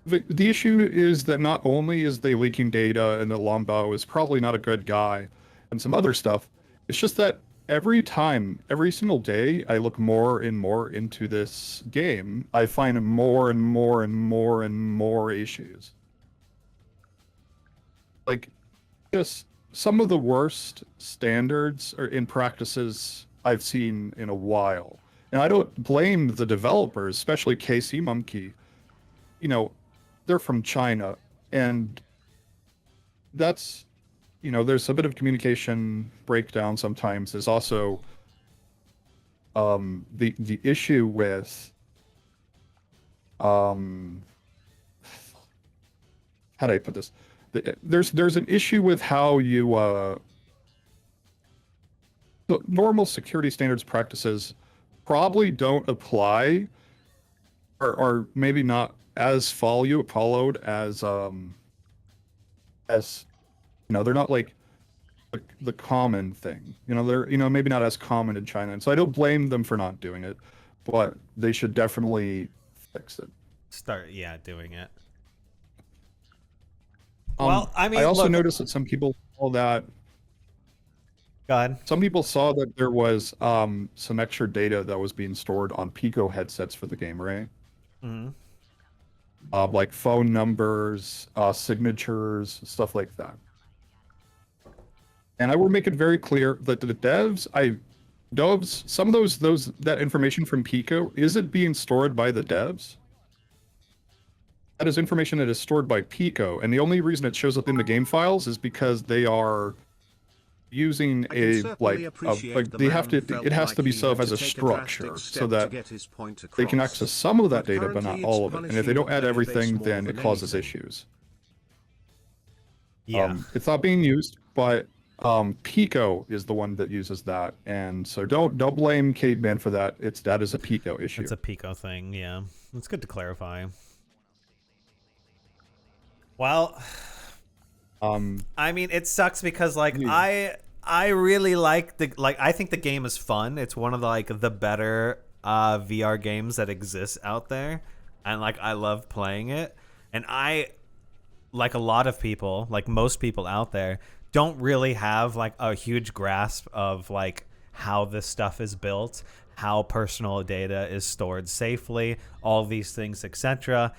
the issue is that not only is they leaking data and that Lombo is probably not a good guy and some other stuff, it's just that every single day I look more and more into this game, I find more and more and more and more issues. Like, just some of the worst standards or in practices I've seen in a while. And I don't blame the developers, especially KC Monkey. They're from China, and that's, there's a bit of communication breakdown sometimes. There's also the issue with how do I put this? There's an issue with how you the normal security standards practices probably don't apply, or maybe not as followed as they're not like the common thing. They're maybe not as common in China, and so I don't blame them for not doing it, but they should definitely fix it. Start doing it. Well, I mean, I also noticed that some people saw that. Go ahead. Some people saw that there was some extra data that was being stored on Pico headsets for the game, right? Mm-hmm. Like phone numbers, signatures, stuff like that. And I will make it very clear that the devs, some of that information from Pico, is it being stored by the devs? That is information that is stored by Pico, and the only reason it shows up in the game files is because they are using it has to be set up as a structure so that they can access some of that data, but not all of it. And if they don't add everything, then it causes issues. Yeah. It's not being used, but Pico is the one that uses that, and so don't blame Caveman for that. That is a Pico issue. It's a Pico thing, yeah. It's good to clarify. Well, I mean, it sucks because I really like I think the game is fun. It's one of the better VR games that exists out there, and I love playing it. And I, like a lot of people, like most people out there, don't really have a huge grasp of how this stuff is built, how personal data is stored safely, all these things, etc.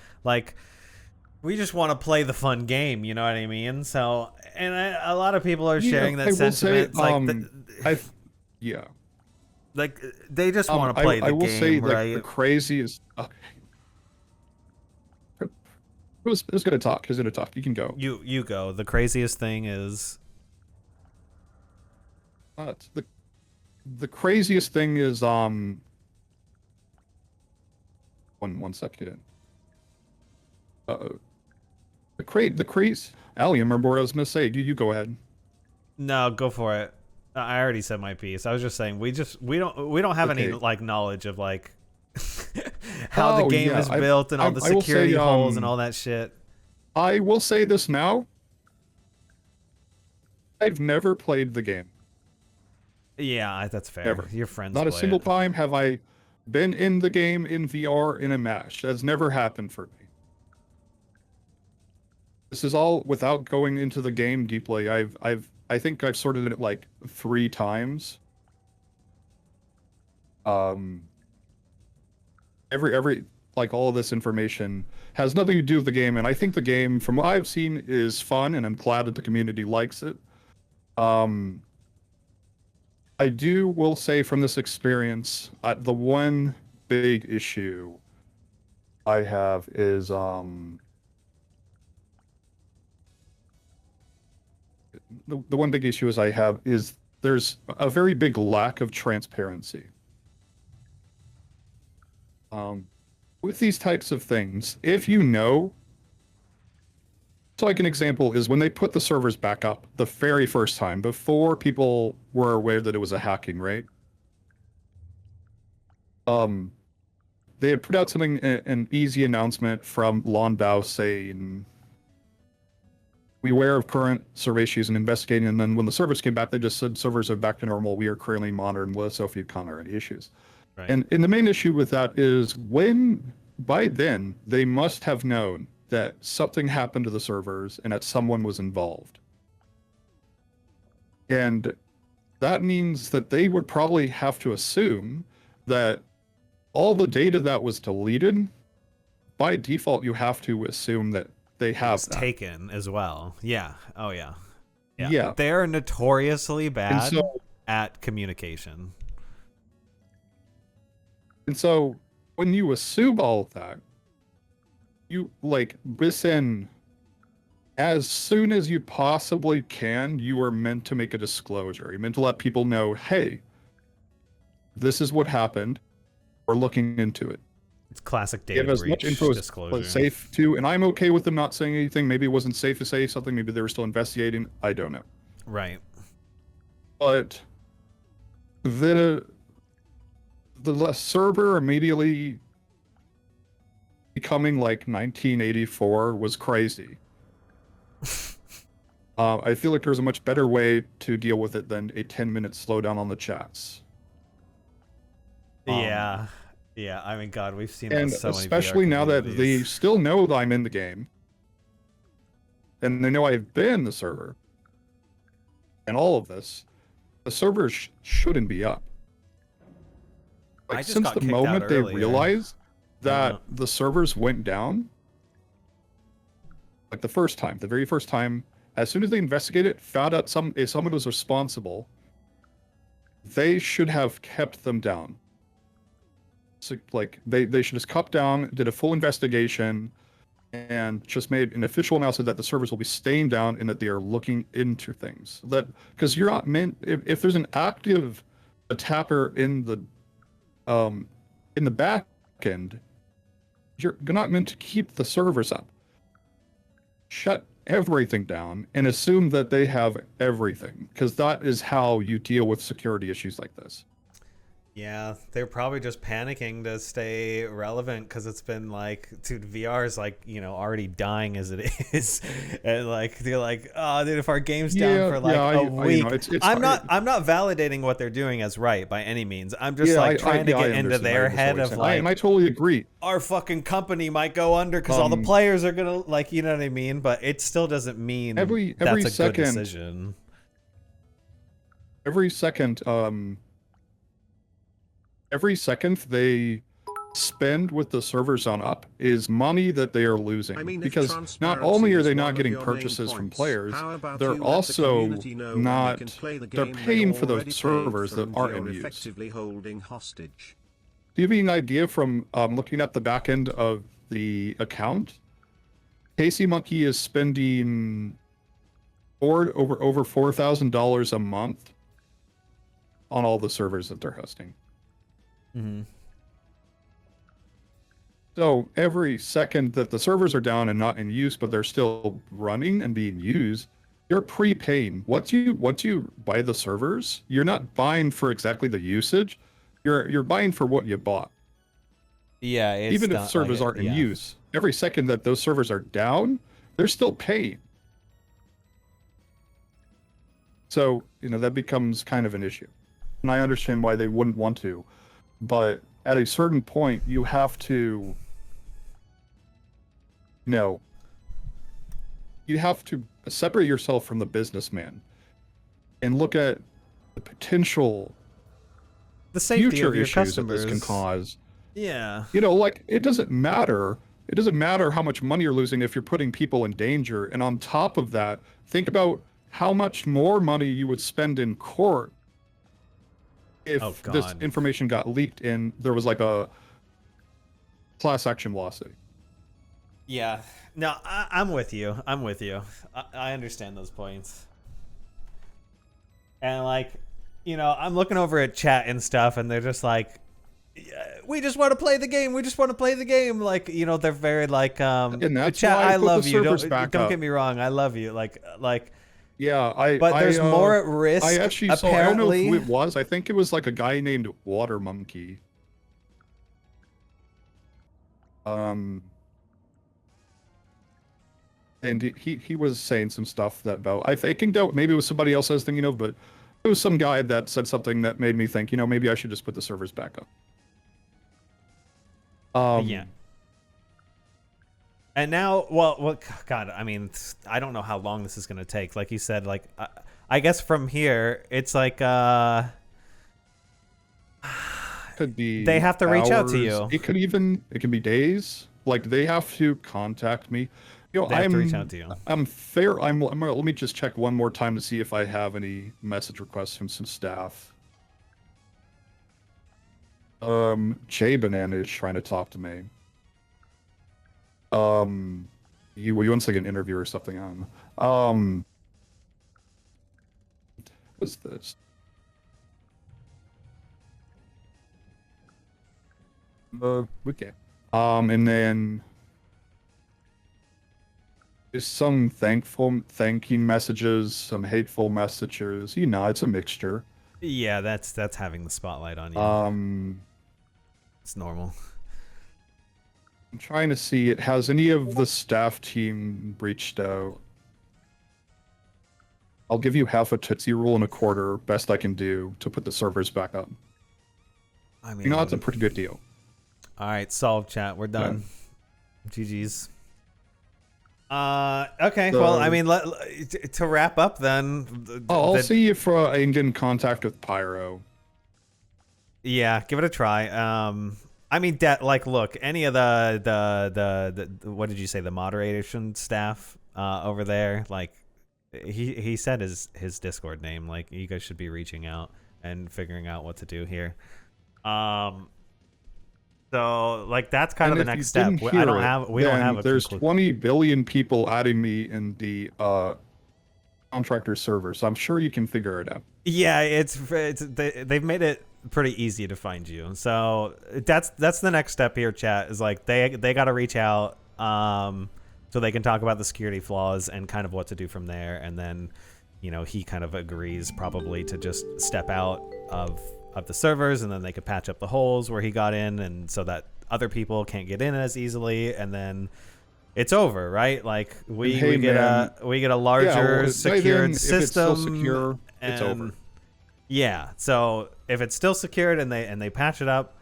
We just want to play the fun game, you know what I mean? So, and a lot of people are sharing that sentiment. They just want to play the game, I will say right? The craziest. Who's going to talk? Who's going to talk? You can go. You go. The craziest thing is. The craziest thing is one second. The craze. Ali, remember what I was gonna say? You go ahead. No, go for it. I already said my piece. I was just saying we don't have any knowledge of how the game is built and all the security holes and all that shit. I will say this now. I've never played the game. Yeah, that's fair. Never. Your friends. Not a play single it. time have I been in the game in VR in a match. That's never happened for me. This is all without going into the game deeply. I think I've sorted it 3 times. Every like all of this information has nothing to do with the game, and I think the game, from what I've seen, is fun, and I'm glad that the community likes it. I will say from this experience, the one big issue I have is the one big issue I have is there's a very big lack of transparency. With these types of things, if you know, so like an example is when they put the servers back up the very first time, before people were aware that it was a hacking, right? They had put out something, an easy announcement from Lonbao saying, "We aware of current server issues and investigating." And then when the servers came back, they just said, "Servers are back to normal. We are currently monitoring. Let us know if you encounter any issues." Right. And the main issue with that is by then, they must have known that something happened to the servers and that someone was involved. And that means that they would probably have to assume that all the data that was deleted, by default, you have to assume that they have It's that. taken as well. Yeah. Oh yeah. Yeah. They're notoriously bad so- at communication. And so when you assume all of that, you listen, as soon as you possibly can, you are meant to make a disclosure. You're meant to let people know, hey, this is what happened. We're looking into it. It's classic data Give as breach much info as disclosure. safe to, and I'm okay with them not saying anything. Maybe it wasn't safe to say something. Maybe they were still investigating. I don't know. Right. But the server immediately becoming like 1984 was crazy. I feel like there's a much better way to deal with it than a 10-minute slowdown on the chats. Yeah. Yeah. I mean, God, we've seen And that so many especially VR now that they communities. still know that I'm in the game, and they know I've been in the server, and all of this, the server shouldn't be up. I Like, just since got the kicked out moment they earlier. realized that Yeah. the servers went down, like the very first time, as soon as they investigated, found out if someone was responsible, they should have kept them down. So, like, they should have cut down, did a full investigation, and just made an official announcement that the servers will be staying down and that they are looking into things. That, because you're not meant, if there's an active attacker in the back end, you're not meant to keep the servers up. Shut everything down and assume that they have everything, because that is how you deal with security issues like this. Yeah, they're probably just panicking to stay relevant because it's been like, dude, VR is like, already dying as it is, and like they're like, oh, dude, if our game's down for like a week, I'm not validating what they're doing as right by any means. I'm just trying to get into their head of like, and I totally agree. Our fucking company might go under because all the players are gonna like, you know what I mean? But it still doesn't mean every that's a second, good decision. Every second they spend with the servers on up is money that they are losing. I mean, because not only are they not getting purchases from players, they're also not, they're paying for those servers that aren't in use. Effectively holding hostage. Do you have any idea from looking at the back end of the account? Casey Monkey is spending over $4,000 a month on all the servers that they're hosting. Mm-hmm. So every second that the servers are down and not in use, but they're still running and being used, you're prepaying. Once you buy the servers, you're not buying for exactly the usage. You're buying for what you bought. Yeah, it's even if servers aren't in use, every second that those servers are down, they're still paying. So that becomes kind of an issue, and I understand why they wouldn't want to. But at a certain point, you have to, you have to separate yourself from the businessman and look at the potential the safety future of your issues that customers. this can cause. Yeah. You know, like, it doesn't matter. It doesn't matter how much money you're losing if you're putting people in danger. And on top of that, think about how much more money you would spend in court Oh if this God. information got leaked and there was like a class action lawsuit. Yeah. No, I'm with you. I'm with you. I understand those points. And like, you know, I'm looking over at chat and stuff, and they're just like, "Yeah, we just want to play the game. We just want to play the game." Like, you know, they're very like, And that's chat. why I I put the love you. servers back Don't up. get me wrong. I love you. Like. Yeah, But there's more at risk. I actually apparently. saw. I don't know who it was. I think it was like a guy named Water Monkey. And he was saying some stuff that about. I think maybe it was somebody else I was thinking of, but it was some guy that said something that made me think, you know, maybe I should just put the servers back up. Yeah. And now, well, God, I mean, I don't know how long this is gonna take. Like you said, like I guess from here, it's like could be. They have to reach out to hours. you. It can be days. Like they have to contact me. You know, They have to reach out to you. I'm fair. Let me just check one more time to see if I have any message requests from some staff. J Banana is trying to talk to me. He wants like an interview or something on. What's this? Okay. And then there's some thanking messages, some hateful messages. You know, it's a mixture. Yeah, that's having the spotlight on you. It's normal. I'm trying to see it. Has any of the staff team reached out? I'll give you half a Tootsie Roll and a quarter, best I can do, to put the servers back up. I mean, You know, that's a pretty good deal. all right, solved chat. We're done. GG's. Okay. So- well, I mean, to wrap up then. I'll see if I can get in contact with Pyro. Yeah, give it a try. I mean, like, look, any of the what did you say, the moderation staff over there, like, he said his Discord name. Like, you guys should be reaching out and figuring out what to do here. So, like, that's kind of the next step. We don't have a There's 20 billion people adding me in the contractor server, so I'm sure you can figure it out. Yeah, they've made it pretty easy to find you. So that's the next step here, chat, is like they got to reach out so they can talk about the security flaws and kind of what to do from there. And then, you know, he kind of agrees probably to just step out of the servers, and then they could patch up the holes where he got in, and so that other people can't get in as easily, and then it's over, right? Like we get a larger secured system. If it's still secure, it's over. Yeah. So if it's still secured and they patch it up,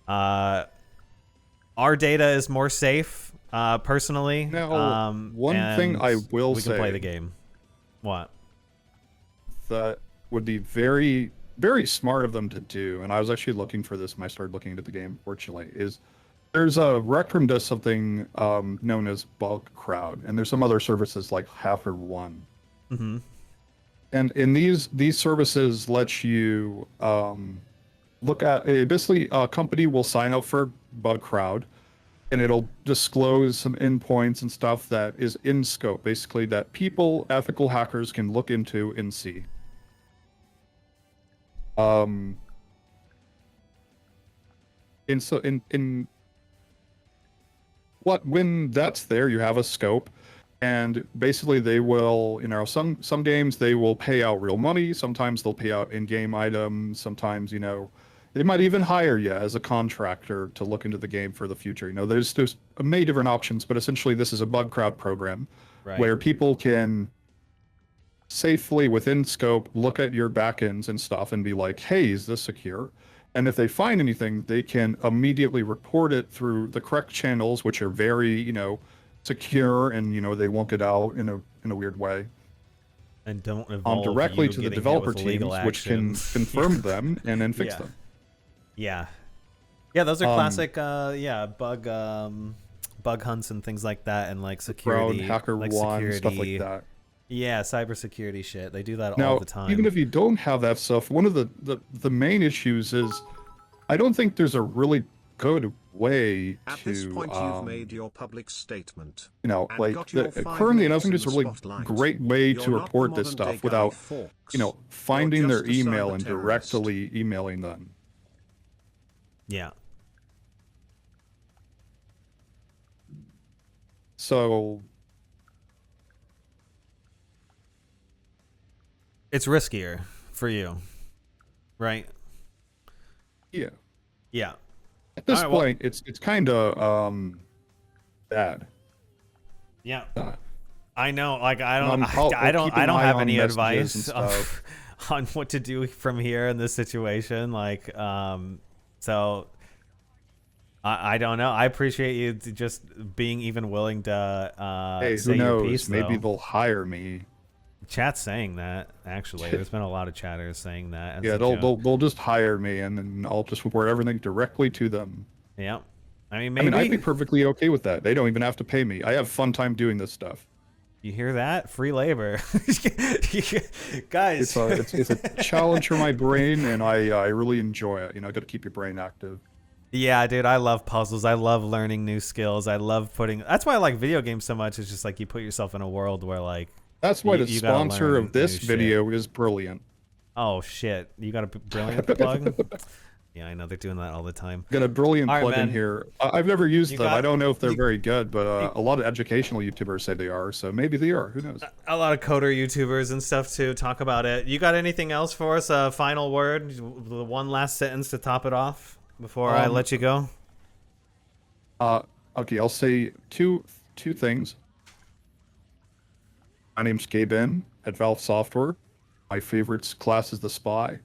our data is more safe. Personally, now one thing I will say, we can play the game. What? That would be very, very smart of them to do. And I was actually looking for this when I started looking into the game. Fortunately, is there's a Rec Room does something known as bulk crowd, and there's some other services like HackerOne. Mm-hmm. And in these services let you look at basically a company will sign up for bug crowd, and it'll disclose some endpoints and stuff that is in scope, basically that ethical hackers can look into and see. And so when that's there, you have a scope. And basically they will, you know, some games they will pay out real money. Sometimes they'll pay out in-game items. Sometimes, you know, they might even hire you as a contractor to look into the game for the future. You know, there's many different options, but essentially this is a bug crowd program where people can safely, within scope, look at your backends and stuff and be like, hey, is this secure? And if they find anything, they can immediately report it through the correct channels, which are very, you know, secure, and you know they won't get out in a weird way, and don't involve directly you to the getting developer hit with teams, legal which can action. confirm them and then fix them. Yeah. Yeah, those are classic. Bug hunts and things like that, and like security, Hacker like One, security, stuff like that. Yeah, cybersecurity shit. They do that all Now, the time. even if you don't have that stuff, one of the main issues is I don't think there's a really good way At to. this point, you've made your public statement. You know, And like got your 5 currently, I don't minutes think in there's a the really spotlight. great way You're to not the report this modern-day stuff Guy without, Fawkes. finding You're their just a email and cyber-terrorist. directly emailing them. Yeah. So It's riskier for you, right? yeah, Yeah. at this All right, well- point, it's kind of bad. Yeah. I know. Like I I'll don't keep I an don't eye have on any messages advice and on, stuff. on what to do from here in this situation. Like so I don't know. I appreciate you just being even willing to Hey, say who your knows? piece. Maybe Though. they'll hire me. Chat's saying that actually. There's been a lot of chatters saying that. Yeah, they'll just hire me, and then I'll just report everything directly to them. Yeah. I mean, I maybe mean, I'd be perfectly okay with that. They don't even have to pay me. I have fun time doing this stuff. you hear that? Free labor, guys. It's a challenge for my brain, and I really enjoy it. You know, got to keep your brain active. Yeah, dude, I love puzzles. I love learning new skills. I love putting. That's why I like video games so much. It's just like you put yourself in a world where like. That's why the you gotta sponsor learn of this new video is brilliant. Oh shit! You got a brilliant plug. Yeah, I know they're doing that all the time. Got a brilliant All right, plug in man. here. I've never used You them. got- I don't know if they're you- very good, but a lot of educational YouTubers say they are, so maybe they are. Who knows? A lot of coder YouTubers and stuff too talk about it. You got anything else for us? A final word? The one last sentence to top it off before I let you go. Okay, I'll say two things. My name's Gaben at Valve Software. My favorite class is the Spy.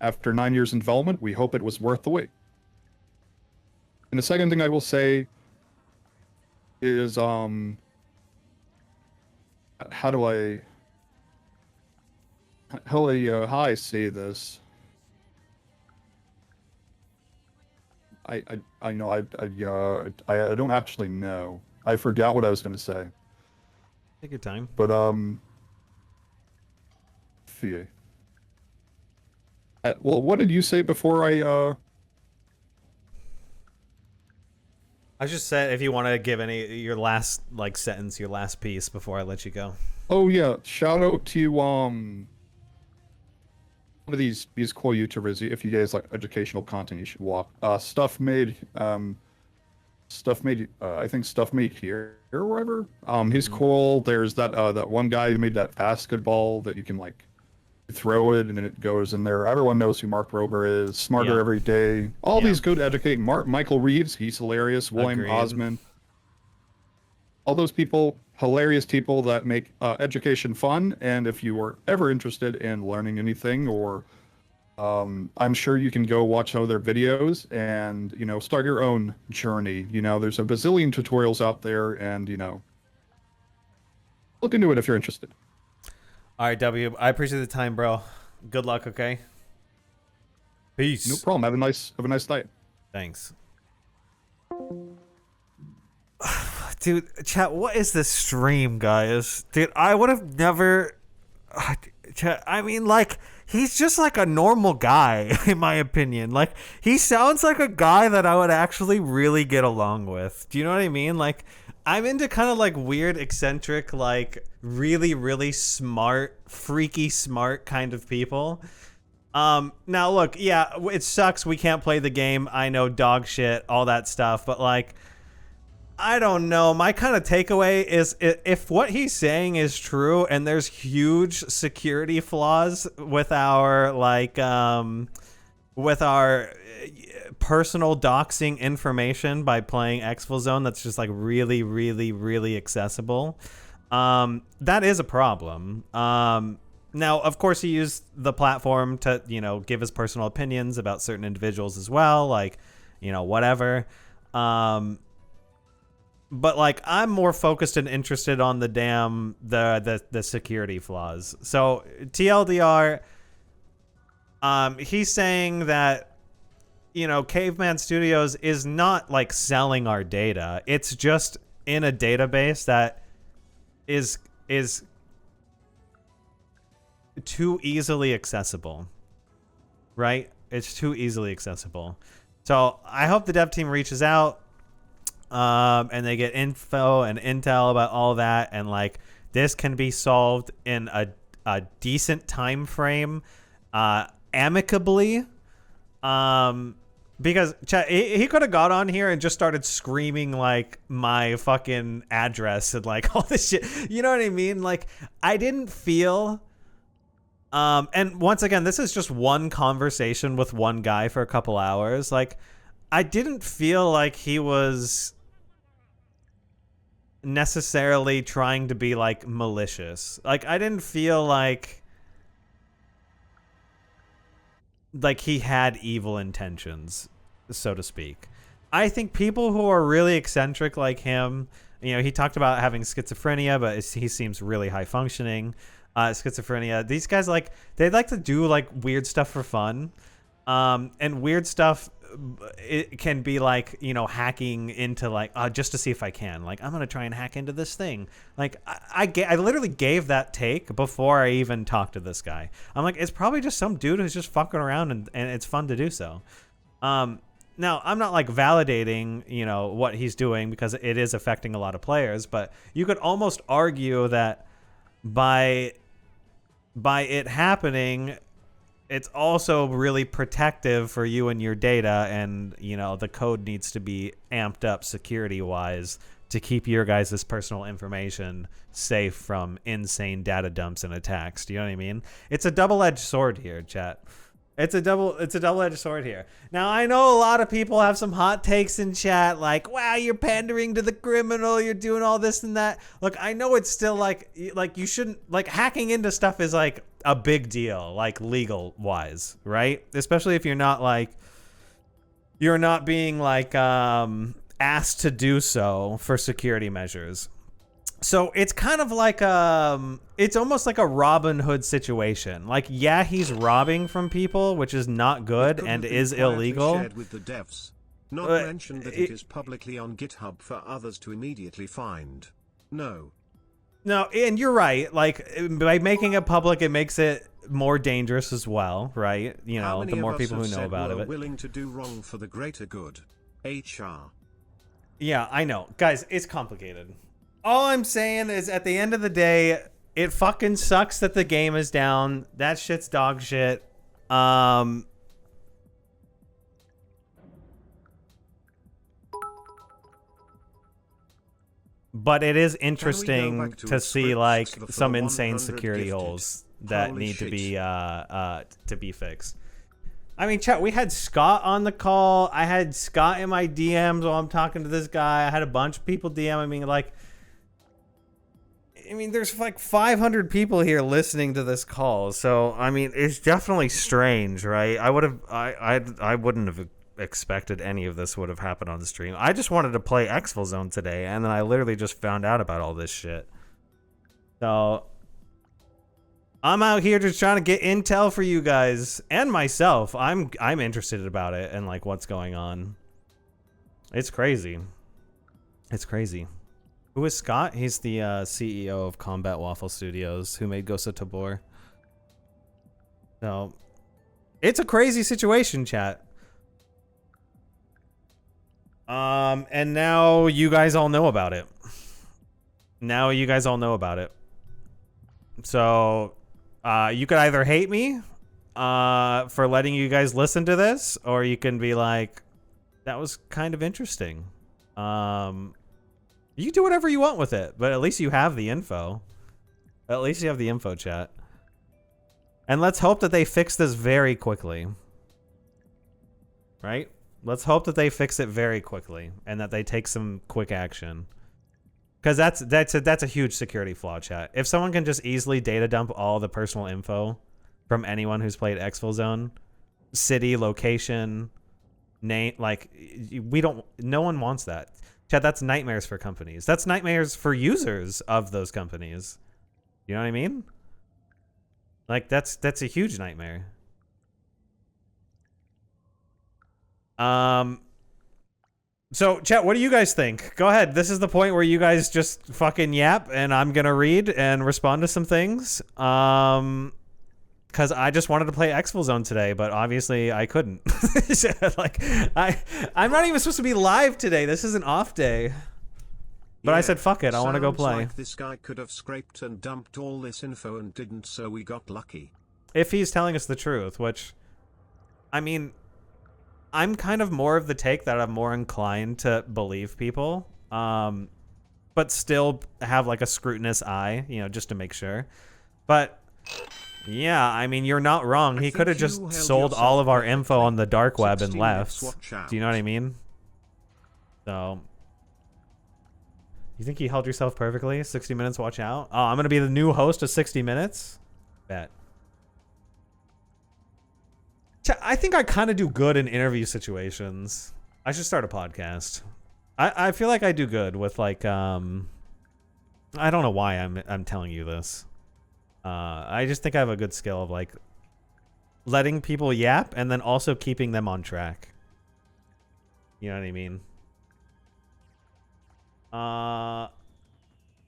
After 9 years in development, we hope it was worth the wait. And the second thing I will say is, how do I say this? I know I don't actually know. I forgot what I was going to say. Take your time. But Fie. Well, what did you say before I just said if you want to give your last like sentence, your last piece before I let you go. Oh yeah, shout out to one of these cool YouTubers. If you guys like educational content, you should walk. Stuff made. I think Stuff Made Here or whatever. He's cool. There's that one guy who made that basketball that you can like throw it and then it goes in there. Everyone knows who Mark Rober is. Smarter Yeah. Every Day. All these good educating. Michael Reeves, he's hilarious. William Agreed. Osmond. All those people, hilarious people that make education fun. And if you were ever interested in learning anything, or I'm sure you can go watch some of their videos and, you know, start your own journey. You know, there's a bazillion tutorials out there, and, you know, look into it if you're interested. All right, W. I appreciate the time, bro. Good luck. Okay. Peace. No problem. Have a nice night. Thanks. Dude, chat, what is this stream, guys? Dude, I would have never... Chat, I mean, like, he's just like a normal guy, in my opinion. Like, he sounds like a guy that I would actually really get along with. Do you know what I mean? Like, I'm into kind of like weird, eccentric, like really, really smart, freaky smart kind of people. Now look, yeah, it sucks we can't play the game. I know, dog shit, all that stuff, but like, I don't know. My kind of takeaway is if what he's saying is true and there's huge security flaws with our like with our personal doxing information by playing Exfilzone that's just like really, really, really accessible, that is a problem. Now, of course, he used the platform to, you know, give his personal opinions about certain individuals as well, like, you know, whatever. But like, I'm more focused and interested on the the security flaws. So TLDR, he's saying that Caveman Studios is not like selling our data. It's just in a database that is too easily accessible, right? It's too easily accessible. So I hope the dev team reaches out, and they get info and intel about all that, and like this can be solved in a decent time frame, amicably. Because he could have got on here and just started screaming like my fucking address and like all this shit. You know what I mean? Like I didn't feel. And once again, this is just one conversation with one guy for a couple hours. Like I didn't feel like he was necessarily trying to be like malicious. Like I didn't feel like he had evil intentions, so to speak. I think people who are really eccentric like him, he talked about having schizophrenia, but he seems really high functioning. Schizophrenia. These guys they like to do like weird stuff for fun, and weird stuff. It can be like hacking into like just to see if I can I'm gonna try and hack into this thing. Like I literally gave that take before I even talked to this guy. I'm like, it's probably just some dude who's just fucking around and it's fun to do so. Now I'm not like validating what he's doing because it is affecting a lot of players, but you could almost argue that by it happening, it's also really protective for you and your data, and the code needs to be amped up security wise to keep your guys' personal information safe from insane data dumps and attacks. Do you know what I mean? It's a double-edged sword here, chat. It's a double-edged sword here. Now, I know a lot of people have some hot takes in chat, like, wow, you're pandering to the criminal, you're doing all this and that. Look, I know it's still like you shouldn't, like, hacking into stuff is like a big deal, like legal wise, right? Especially if you're not being like asked to do so for security measures. So it's kind of like it's almost like a Robin Hood situation. Like, yeah, he's robbing from people, which is not good and is illegal. Shared with the devs. Not mentioned that it is publicly on GitHub for others to immediately find. No, and you're right. Like, by making it public, it makes it more dangerous as well, right? The more people who know about it. Willing to do wrong for the greater good. HR. Yeah, I know, guys. It's complicated. All I'm saying is, at the end of the day, it fucking sucks that the game is down. That shit's dog shit. But it is interesting to see like some insane security holes that need to be fixed. I mean, chat, we had Scott on the call. I had Scott in my DMs while I'm talking to this guy. I had a bunch of people DMing me like, I mean, there's like 500 people here listening to this call, so I mean, it's definitely strange, right? I wouldn't have expected any of this would have happened on the stream. I just wanted to play Exfilzone today, and then I literally just found out about all this shit. So I'm out here just trying to get intel for you guys and myself. I'm interested about it and like what's going on. It's crazy. It's crazy. Who is Scott? He's the CEO of Combat Waffle Studios, who made Ghost of Tabor. So, it's a crazy situation, chat. And now you guys all know about it. So, you could either hate me for letting you guys listen to this, or you can be like, that was kind of interesting. You can do whatever you want with it, but at least you have the info. At least you have the info, chat. And let's hope that they fix this very quickly. Right? Let's hope that they fix it very quickly and that they take some quick action. Because that's a huge security flaw, chat. If someone can just easily data dump all the personal info from anyone who's played Exfilzone, city, location, name, like, no one wants that. Chad, that's nightmares for companies. That's nightmares for users of those companies. You know what I mean? Like, that's a huge nightmare. So, chat, what do you guys think? Go ahead. This is the point where you guys just fucking yap, and I'm gonna read and respond to some things. Because I just wanted to play Exfilzone today, but obviously I couldn't. Like, I'm not even supposed to be live today. This is an off day. But Yeah, I said, fuck it. I want to go sounds play. Like this guy could have scraped and dumped all this info and didn't, so we got lucky. If he's telling us the truth, which, I mean, I'm kind of more of the take that I'm more inclined to believe people, but still have like a scrutinous eye, you know, just to make sure. But yeah, I mean, you're not wrong. He could have just sold all of our info on the dark web and left. Do you know what I mean? So, you think he held yourself perfectly? 60 minutes, watch out. Oh, I'm going to be the new host of 60 Minutes? Bet. I think I kind of do good in interview situations. I should start a podcast. I feel like I do good with like I don't know why I'm telling you this. I just think I have a good skill of like letting people yap and then also keeping them on track. You know what I mean?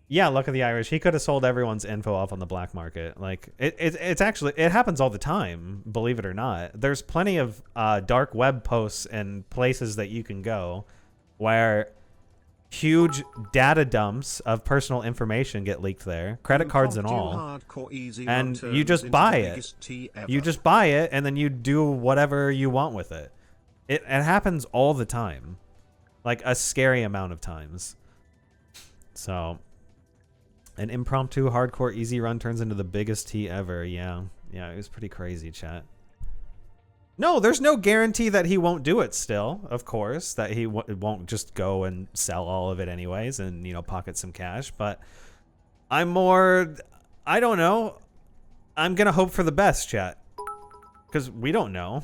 Yeah, look at the Irish. He could have sold everyone's info off on the black market. Like it's actually, it happens all the time, believe it or not. There's plenty of dark web posts and places that you can go where huge data dumps of personal information get leaked there, credit cards and all. And you just buy it. You just buy it and then you do whatever you want with it. It happens all the time. Like a scary amount of times. So an impromptu hardcore easy run turns into the biggest tea ever. Yeah, it was pretty crazy, chat. No, there's no guarantee that he won't do it still, of course, that he won't just go and sell all of it anyways and, you know, pocket some cash. But I'm more, I don't know. I'm going to hope for the best, chat. Because we don't know.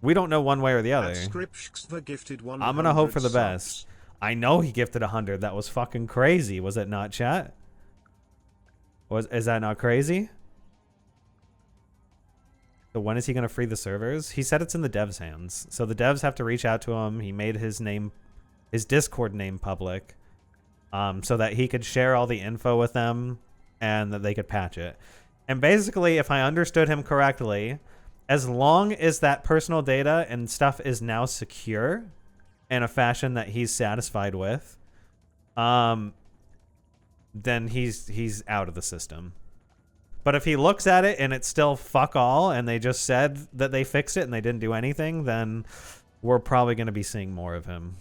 We don't know one way or the other. I'm going to hope for the best. I know he gifted 100. That was fucking crazy. Was it not, chat? Is that not crazy? So when is he going to free the servers? He said it's in the devs' hands. So the devs have to reach out to him. He made his Discord name public, so that he could share all the info with them and that they could patch it. And basically, if I understood him correctly, as long as that personal data and stuff is now secure in a fashion that he's satisfied with, then he's out of the system. But if he looks at it and it's still fuck all and they just said that they fixed it and they didn't do anything, then we're probably going to be seeing more of him.